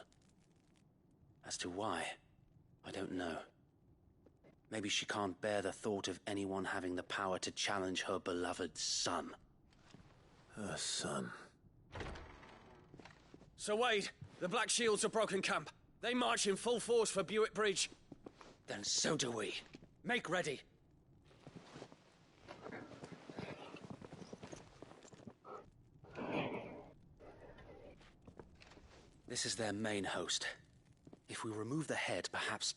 As to why, I don't know. Maybe she can't bear the thought of anyone having the power to challenge her beloved son. Her son. Sir Wade, the Black Shields have broken camp. They march in full force for Buick Bridge. Then so do we. Make ready. This is their main host. If we remove the head, perhaps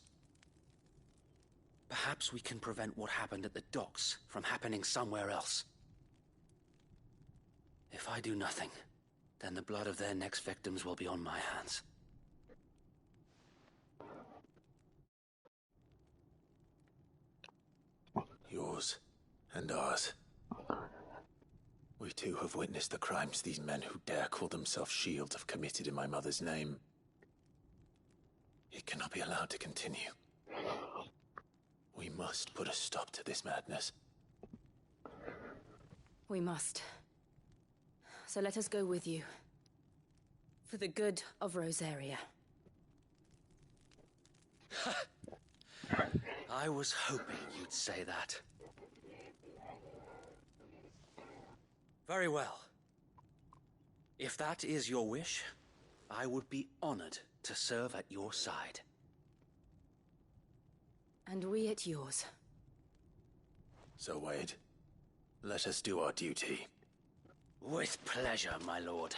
we can prevent what happened at the docks from happening somewhere else. If I do nothing, then the blood of their next victims will be on my hands. Yours and ours. We too have witnessed the crimes these men who dare call themselves shields have committed in my mother's name. It cannot be allowed to continue. We must put a stop to this madness. We must. So let us go with you. For the good of Rosaria. I was hoping you'd say that. Very well. If that is your wish, I would be honored to serve at your side. And we at yours. So, Wade, let us do our duty. With pleasure, my lord.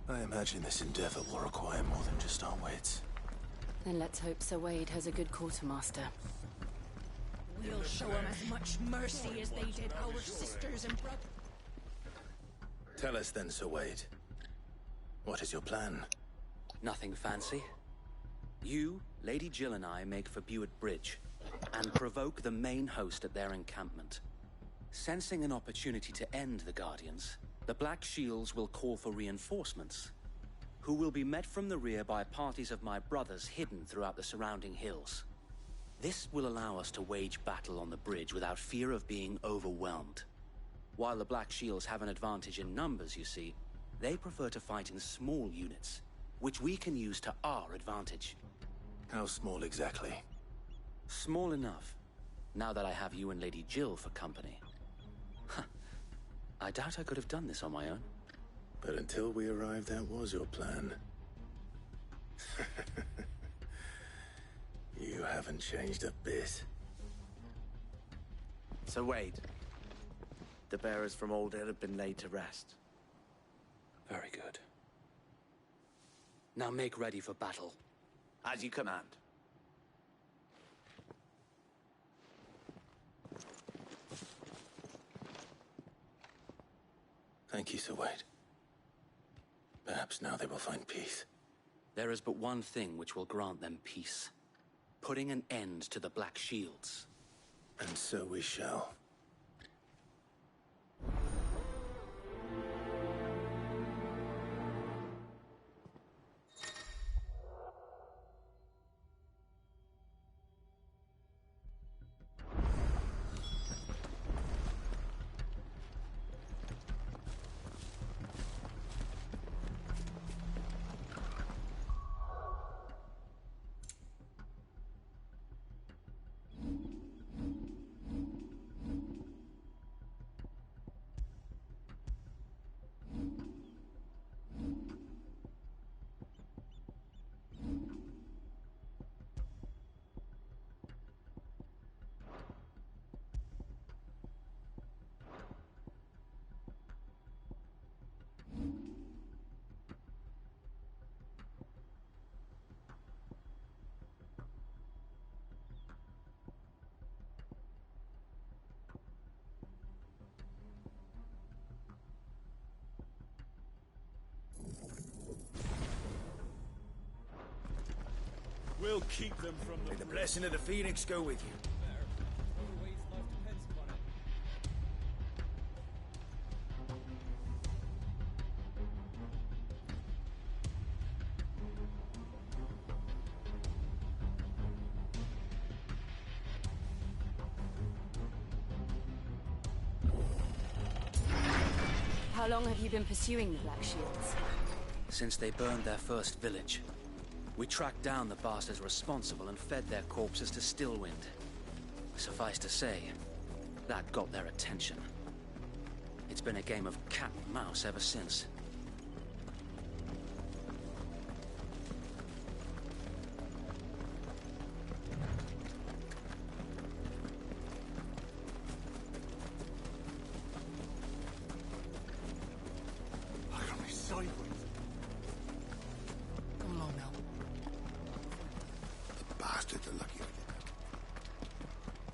I imagine this endeavor will require more than just our wits. Then let's hope Sir Wade has a good quartermaster. We'll show them as much mercy as they did our sisters and brothers. Tell us then, Sir Wade. What is your plan? Nothing fancy. You, Lady Jill and I make for Buick Bridge, and provoke the main host at their encampment. Sensing an opportunity to end the Guardians, the Black Shields will call for reinforcements, who will be met from the rear by parties of my brothers hidden throughout the surrounding hills. This will allow us to wage battle on the bridge without fear of being overwhelmed. While the Black Shields have an advantage in numbers, you see, they prefer to fight in small units, which we can use to our advantage. How small exactly? Small enough, now that I have you and Lady Jill for company. I doubt I could have done this on my own. But until we arrived, that was your plan. You haven't changed a bit. Sir Wade, the bearers from Old Hill have been laid to rest. Very good. Now make ready for battle. As you command. Thank you, Sir Wade. Perhaps now they will find peace. There is but one thing which will grant them peace. Putting an end to the Black Shields. And so we shall. We'll keep them from the... May the blessing of the Phoenix go with you. How long have you been pursuing the Black Shields? Since they burned their first village. We tracked down the bastards responsible and fed their corpses to Stillwind. Suffice to say, that got their attention. It's been a game of cat and mouse ever since.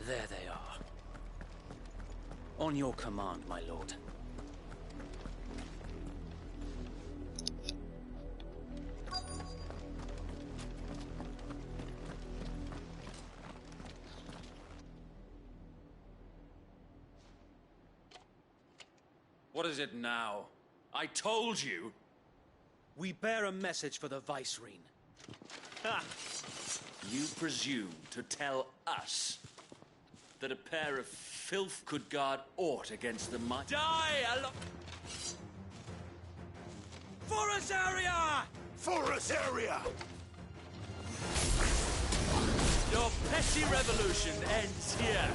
There they are. On your command, my lord. What is it now? I told you! We bear a message for the Vicereine. Ha! You presume to tell us that a pair of filth could guard aught against the might? Die! For Azaria! For Azaria! Your petty revolution ends here.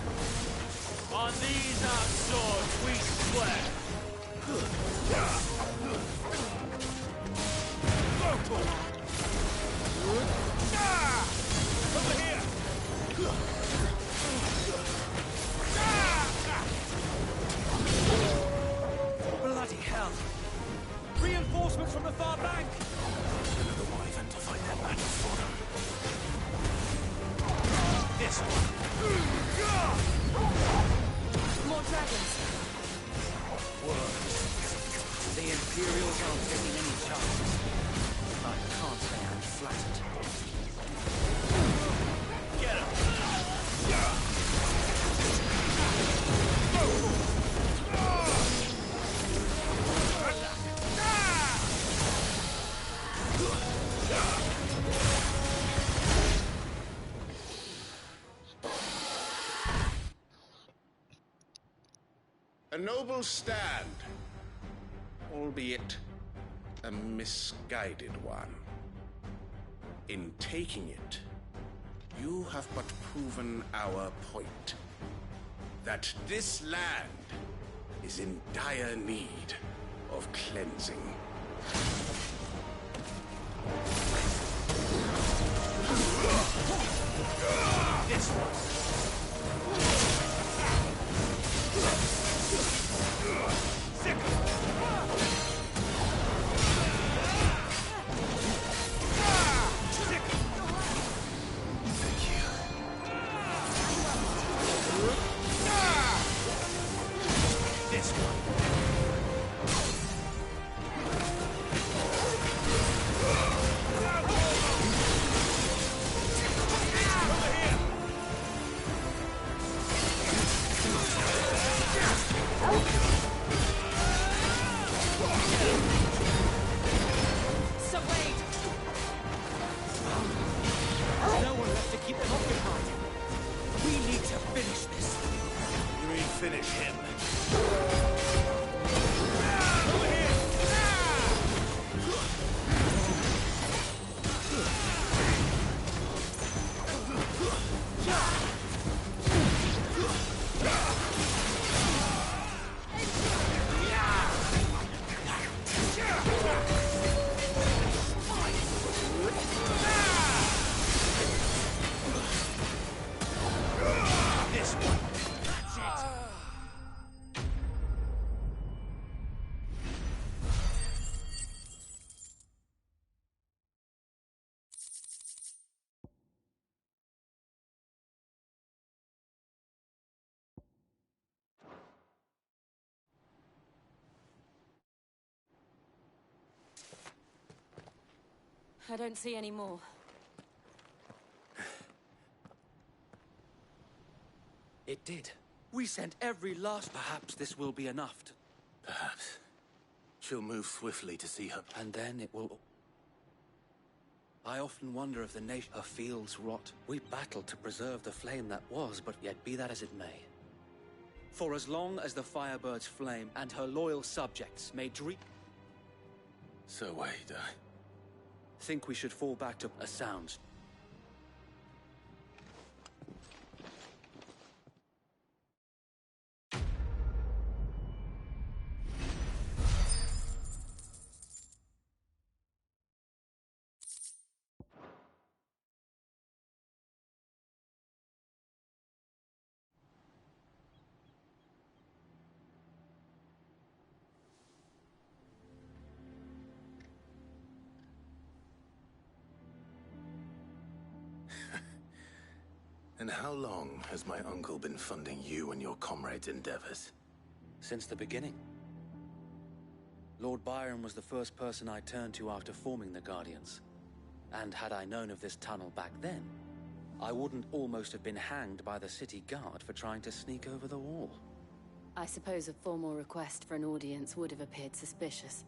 On these our swords we swear. Over here! Bloody hell! Reinforcements from the far bank! Another wyvern to fight their battle for them. This one! More dragons! Worms. The Imperials aren't taking any chances. I can't say I'm flattered. Get him! A noble stand, albeit a misguided one. In taking it, you have but proven our point. That this land is in dire need of cleansing. This one! I don't see any more. did. We sent every last... Perhaps this will be enough to... Perhaps. She'll move swiftly to see her... And then it will... I often wonder if the nation... Her fields rot. We battled to preserve the flame that was, but yet be that as it may. For as long as the Firebirds flame and her loyal subjects may dream... So wait, I... think we should fall back to a sound. And how long has my uncle been funding you and your comrades' endeavors? Since the beginning. Lord Byron was the first person I turned to after forming the Guardians. And had I known of this tunnel back then, I wouldn't almost have been hanged by the city guard for trying to sneak over the wall. I suppose a formal request for an audience would have appeared suspicious.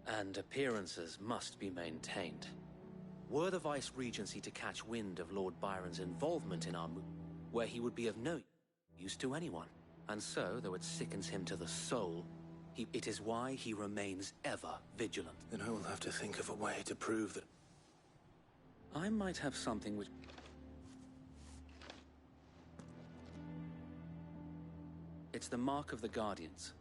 And appearances must be maintained. Were the Vice-Regency to catch wind of Lord Byron's involvement in our move, where he would be of no use to anyone, and so, though it sickens him to the soul, it is why he remains ever vigilant. Then I will have to think of a way to prove that... I might have something which... It's the mark of the Guardians.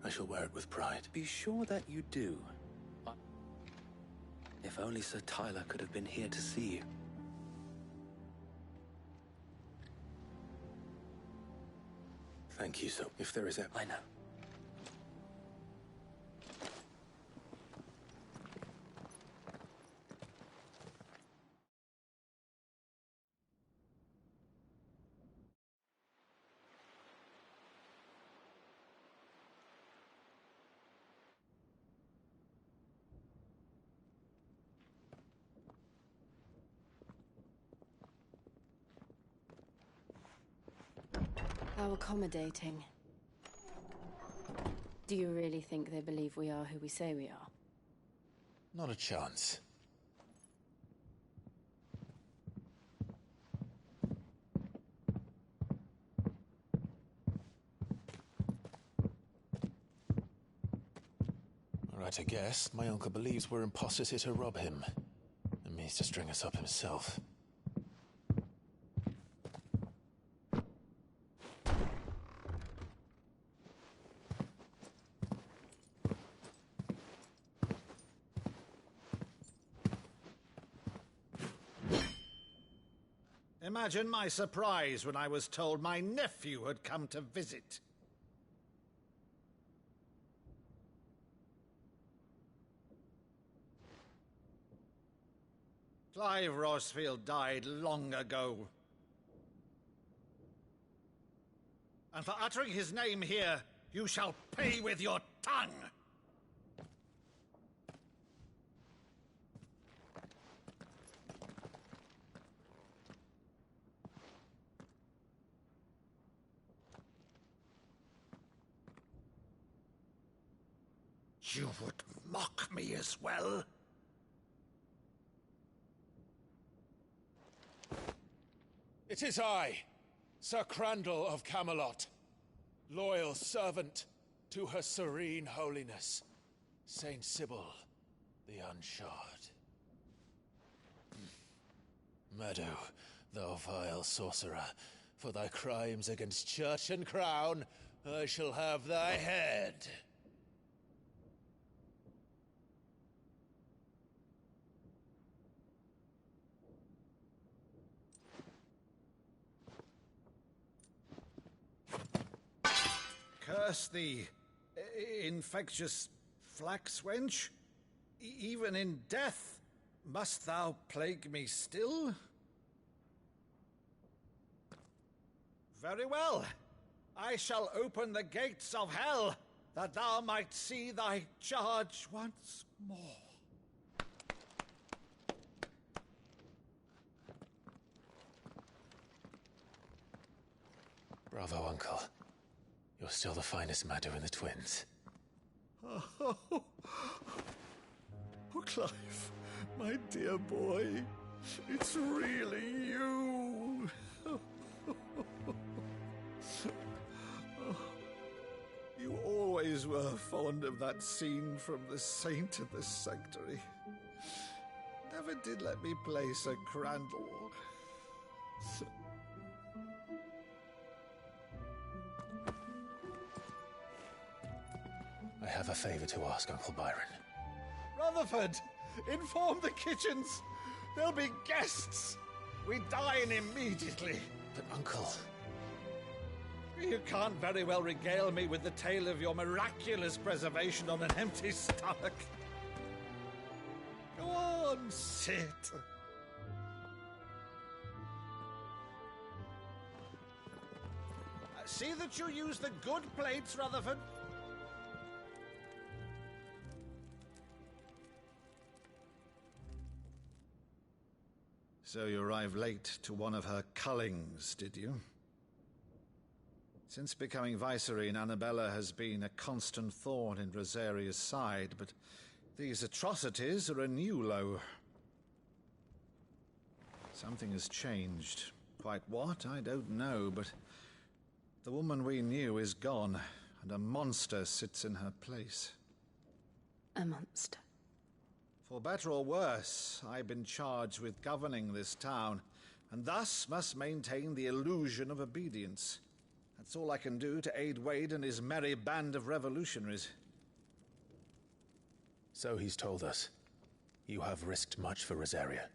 I shall wear it with pride. Be sure that you do. If only Sir Tyler could have been here to see you. Thank you, so if there is a... I know. How accommodating. Do you really think they believe we are who we say we are? Not a chance. Right, I guess. My uncle believes we're imposters here to rob him. And means to string us up himself. Imagine my surprise when I was told my nephew had come to visit. Clive Rosfield died long ago. And for uttering his name here, you shall pay with your tongue! You would mock me as well? It is I, Sir Crandall of Camelot, loyal servant to Her Serene Holiness, Saint Sybil the Unshod. Meadow, thou vile sorcerer, for thy crimes against church and crown, I shall have thy head. Curse thee, infectious flax wench. Even in death, must thou plague me still? Very well. I shall open the gates of hell, that thou might see thy charge once more. Bravo, Uncle. You're still the finest Madu in the twins. Oh, Clive, my dear boy, it's really you. You always were fond of that scene from The Saint of the Sanctuary. Never did let me play Sir Crandall. I have a favor to ask, Uncle Byron. Rutherford, inform the kitchens. There'll be guests. We dine immediately. But, Uncle... You can't very well regale me with the tale of your miraculous preservation on an empty stomach. Go on, sit. See that you use the good plates, Rutherford. So you arrived late to one of her cullings, did you? Since becoming Vicereine, Annabella has been a constant thorn in Rosaria's side, but these atrocities are a new low. Something has changed. Quite what, I don't know, but the woman we knew is gone, and a monster sits in her place. A monster? For better or worse, I've been charged with governing this town, and thus must maintain the illusion of obedience. That's all I can do to aid Wade and his merry band of revolutionaries. So he's told us. You have risked much for Rosaria.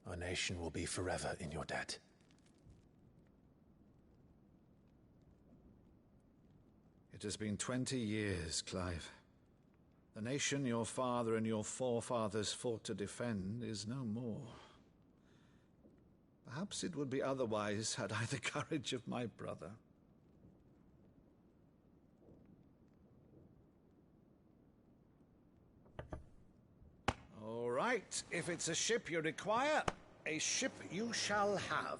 Our nation will be forever in your debt. It has been 20 years, Clive. The nation your father and your forefathers fought to defend is no more. Perhaps it would be otherwise had I the courage of my brother. All right, if it's a ship you require, a ship you shall have.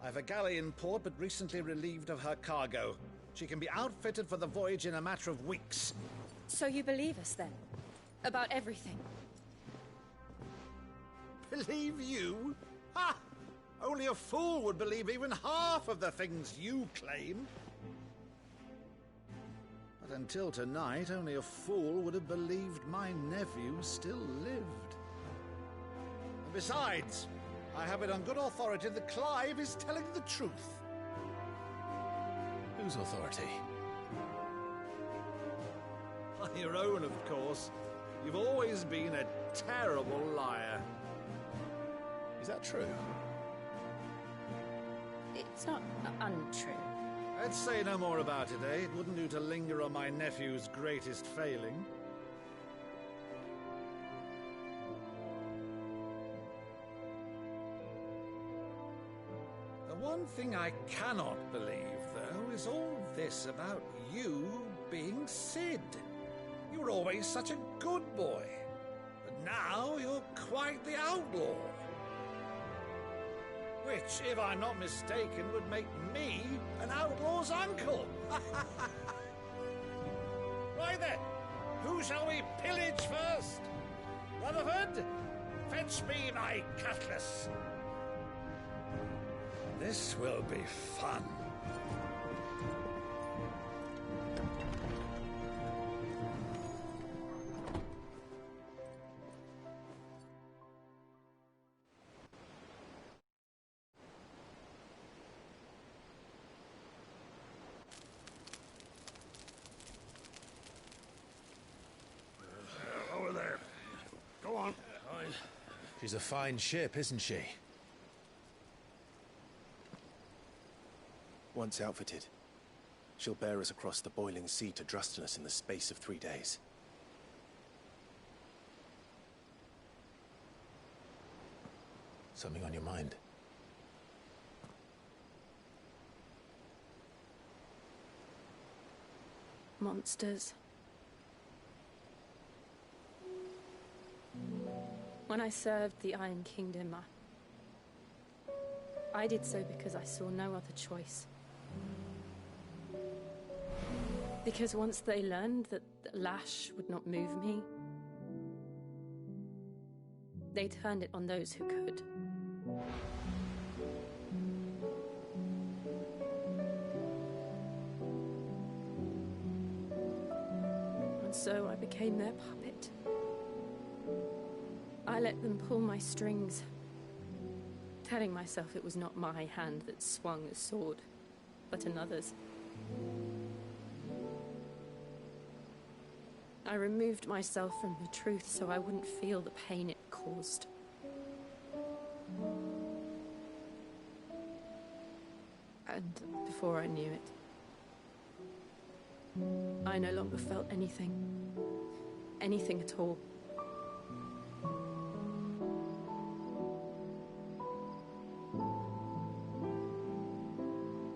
I've a galley in port, but recently relieved of her cargo. She can be outfitted for the voyage in a matter of weeks. So you believe us, then? About everything? Believe you? Ha! Only a fool would believe even half of the things you claim. But until tonight, only a fool would have believed my nephew still lived. And besides, I have it on good authority that Clive is telling the truth. Whose authority? Your own, of course. You've always been a terrible liar. Is that true? It's not untrue. Let's say no more about it, eh? It wouldn't do to linger on my nephew's greatest failing. The one thing I cannot believe, though, is all this about you being Cid. You were always such a good boy, but now you're quite the outlaw. Which, if I'm not mistaken, would make me an outlaw's uncle. Right then, who shall we pillage first? Rutherford, fetch me my cutlass. This will be fun. Over there. Go on. She's a fine ship, isn't she? Once outfitted, she'll bear us across the boiling sea to Drustinus in the space of 3 days. Something on your mind? Monsters. When I served the Iron Kingdom, I did so because I saw no other choice. Because once they learned that the lash would not move me, they turned it on those who could. And so I became their puppet. I let them pull my strings, telling myself it was not my hand that swung the sword, but another's. I removed myself from the truth so I wouldn't feel the pain it caused. And before I knew it, I no longer felt anything. Anything at all.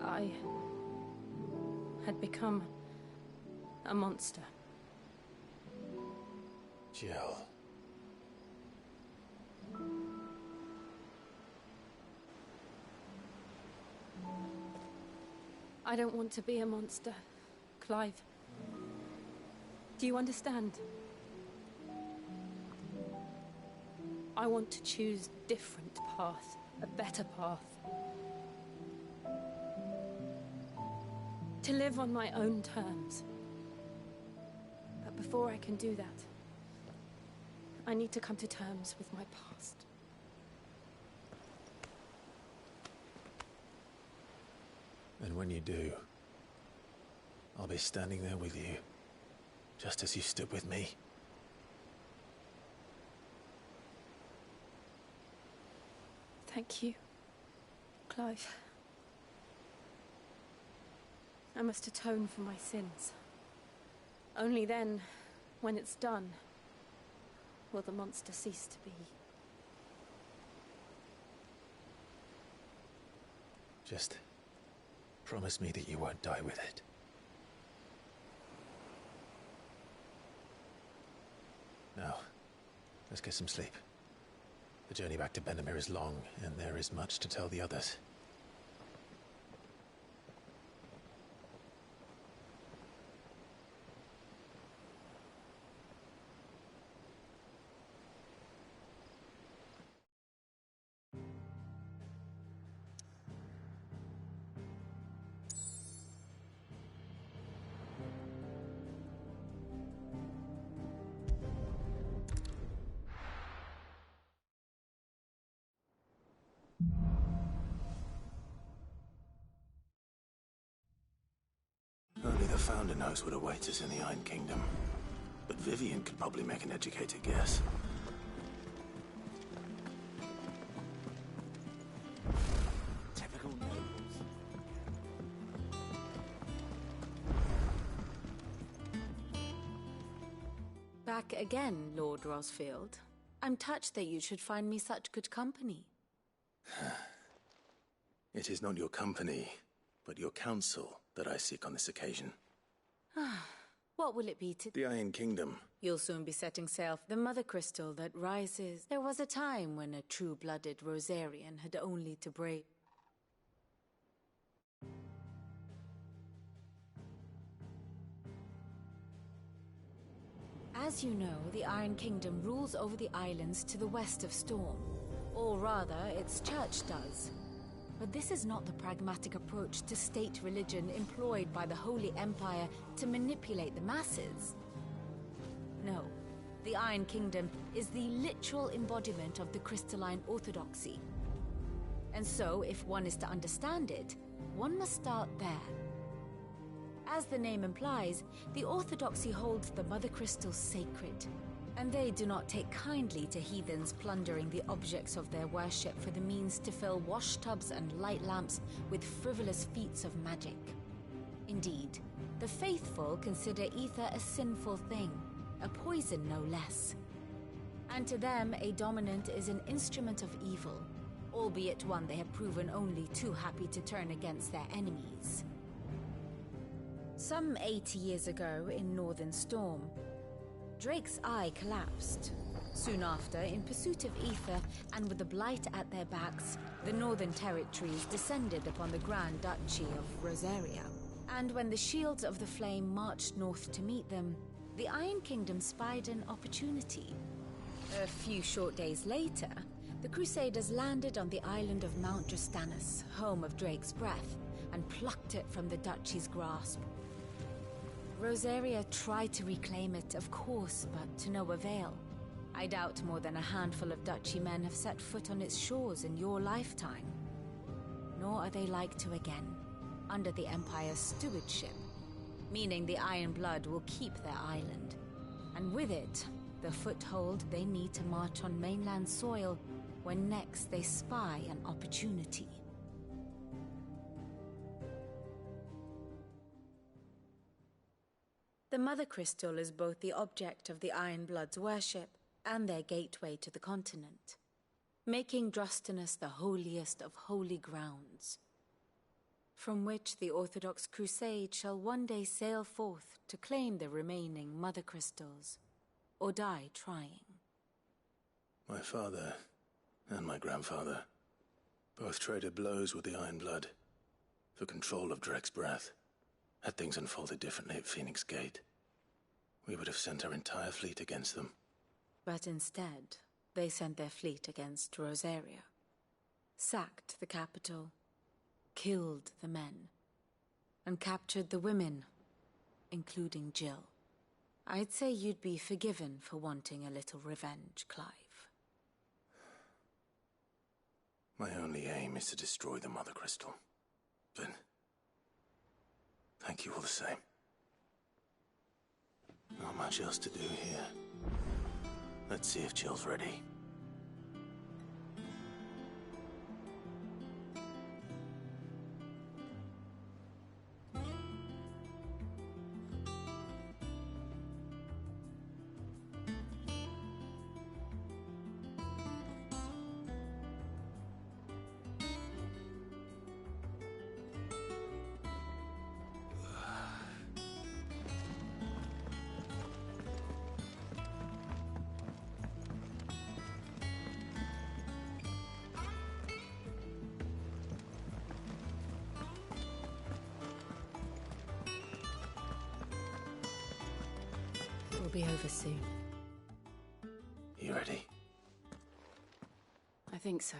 I had become a monster. Jill. I don't want to be a monster, Clive. Do you understand? I want to choose a different path, a better path. To live on my own terms. But before I can do that, I need to come to terms with my past. And when you do, I'll be standing there with you, just as you stood with me. Thank you, Clive. I must atone for my sins. Only then, when it's done, will the monster cease to be. Just promise me that you won't die with it. Now, let's get some sleep. The journey back to Benamir is long, and there is much to tell the others. Only the Founder knows what awaits us in the Iron Kingdom. But Vivian could probably make an educated guess. Typical nobles. Back again, Lord Rosfield. I'm touched that you should find me such good company. It is not your company, but your counsel that I seek on this occasion. What will it be to... The Iron Kingdom. You'll soon be setting sail for the Mother Crystal that rises. There was a time when a true-blooded Rosarian had only to brave... As you know, the Iron Kingdom rules over the islands to the west of Storm. Or rather, its church does. But this is not the pragmatic approach to state religion employed by the Holy Empire to manipulate the masses. No, the Iron Kingdom is the literal embodiment of the crystalline orthodoxy. And so, if one is to understand it, one must start there. As the name implies, the orthodoxy holds the Mother Crystal sacred, and they do not take kindly to heathens plundering the objects of their worship for the means to fill washtubs and light lamps with frivolous feats of magic. Indeed, the faithful consider ether a sinful thing, a poison no less. And to them, a dominant is an instrument of evil, albeit one they have proven only too happy to turn against their enemies. Some 80 years ago in Northern Storm, Drake's eye collapsed, Soon after, in pursuit of ether and with the Blight at their backs, the Northern Territories descended upon the Grand Duchy of Rosaria. And when the Shields of the Flame marched north to meet them, the Iron Kingdom spied an opportunity. A few short days later, the Crusaders landed on the island of Mount Justanus, home of Drake's Breath, and plucked it from the Duchy's grasp. Rosaria tried to reclaim it, of course, but to no avail. I doubt more than a handful of Duchy men have set foot on its shores in your lifetime. Nor are they like to again, under the Empire's stewardship, meaning the Iron Blood will keep their island, and with it, the foothold they need to march on mainland soil when next they spy an opportunity. The Mother Crystal is both the object of the Iron Blood's worship and their gateway to the continent, making Drustinus the holiest of holy grounds, from which the Orthodox Crusade shall one day sail forth to claim the remaining Mother Crystals, or die trying. My father and my grandfather both traded blows with the Iron Blood for control of Drake's Breath. Had things unfolded differently at Phoenix Gate, we would have sent our entire fleet against them. But instead, they sent their fleet against Rosaria, sacked the capital, killed the men, and captured the women, including Jill. I'd say you'd be forgiven for wanting a little revenge, Clive. My only aim is to destroy the Mother Crystal. But thank you all the same. Not much else to do here. Let's see if Jill's ready. We'll be over soon. You ready? I think so.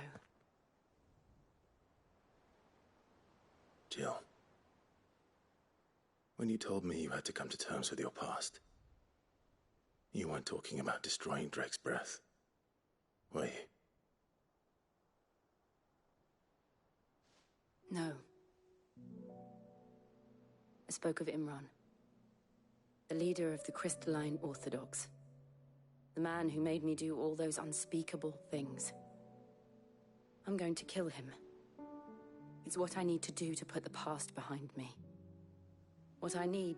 Jill, when you told me you had to come to terms with your past, you weren't talking about destroying Drake's Breath, were you? No. I spoke of Imran, the leader of the Crystalline Orthodox. The man who made me do all those unspeakable things. I'm going to kill him. It's what I need to do to put the past behind me. What I need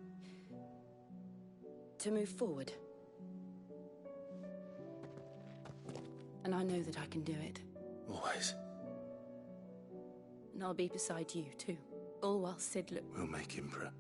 to move forward. And I know that I can do it. Always. And I'll be beside you, too. All while Sid We'll make him proud.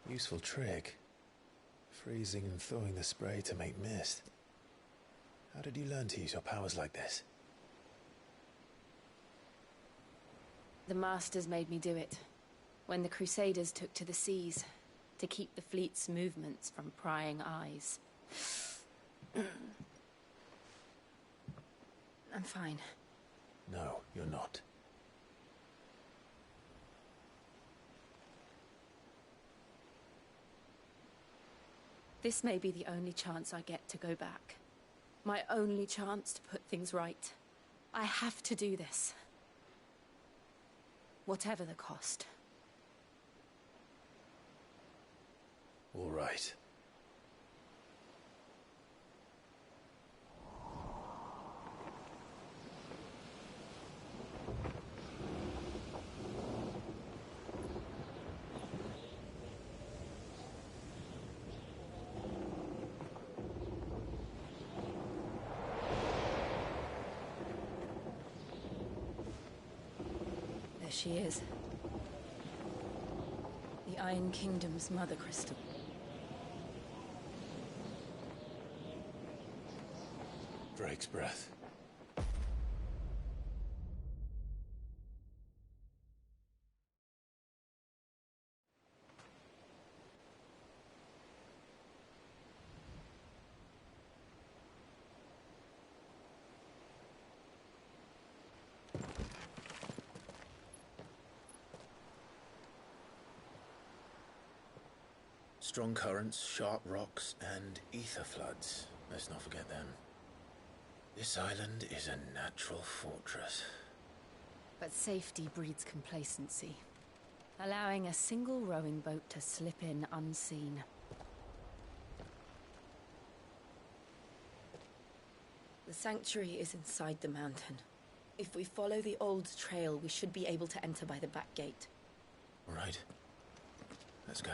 Useful trick. Freezing and thawing the spray to make mist. How did you learn to use your powers like this? The Masters made me do it. When the Crusaders took to the seas, to keep the fleet's movements from prying eyes. I'm fine. No, you're not. This may be the only chance I get to go back. My only chance to put things right. I have to do this. Whatever the cost. All right. There she is. The Iron Kingdom's Mother Crystal. Drake's breath. Strong currents, sharp rocks, and ether floods. Let's not forget them. This island is a natural fortress. But safety breeds complacency, allowing a single rowing boat to slip in unseen. The sanctuary is inside the mountain. If we follow the old trail, we should be able to enter by the back gate. All right. Let's go.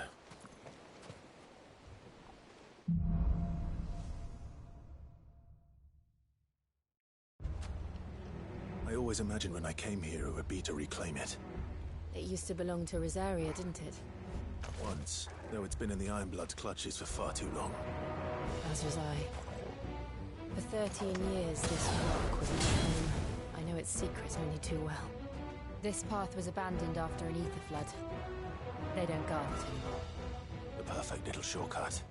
I always imagined when I came here it would be to reclaim it. It used to belong to Rosaria, didn't it? Once, though it's been in the Ironblood's clutches for far too long. As was I. For 13 years, this rock was my home. I know its secrets only too well. This path was abandoned after an ether flood. They don't guard it anymore. The perfect little shortcut.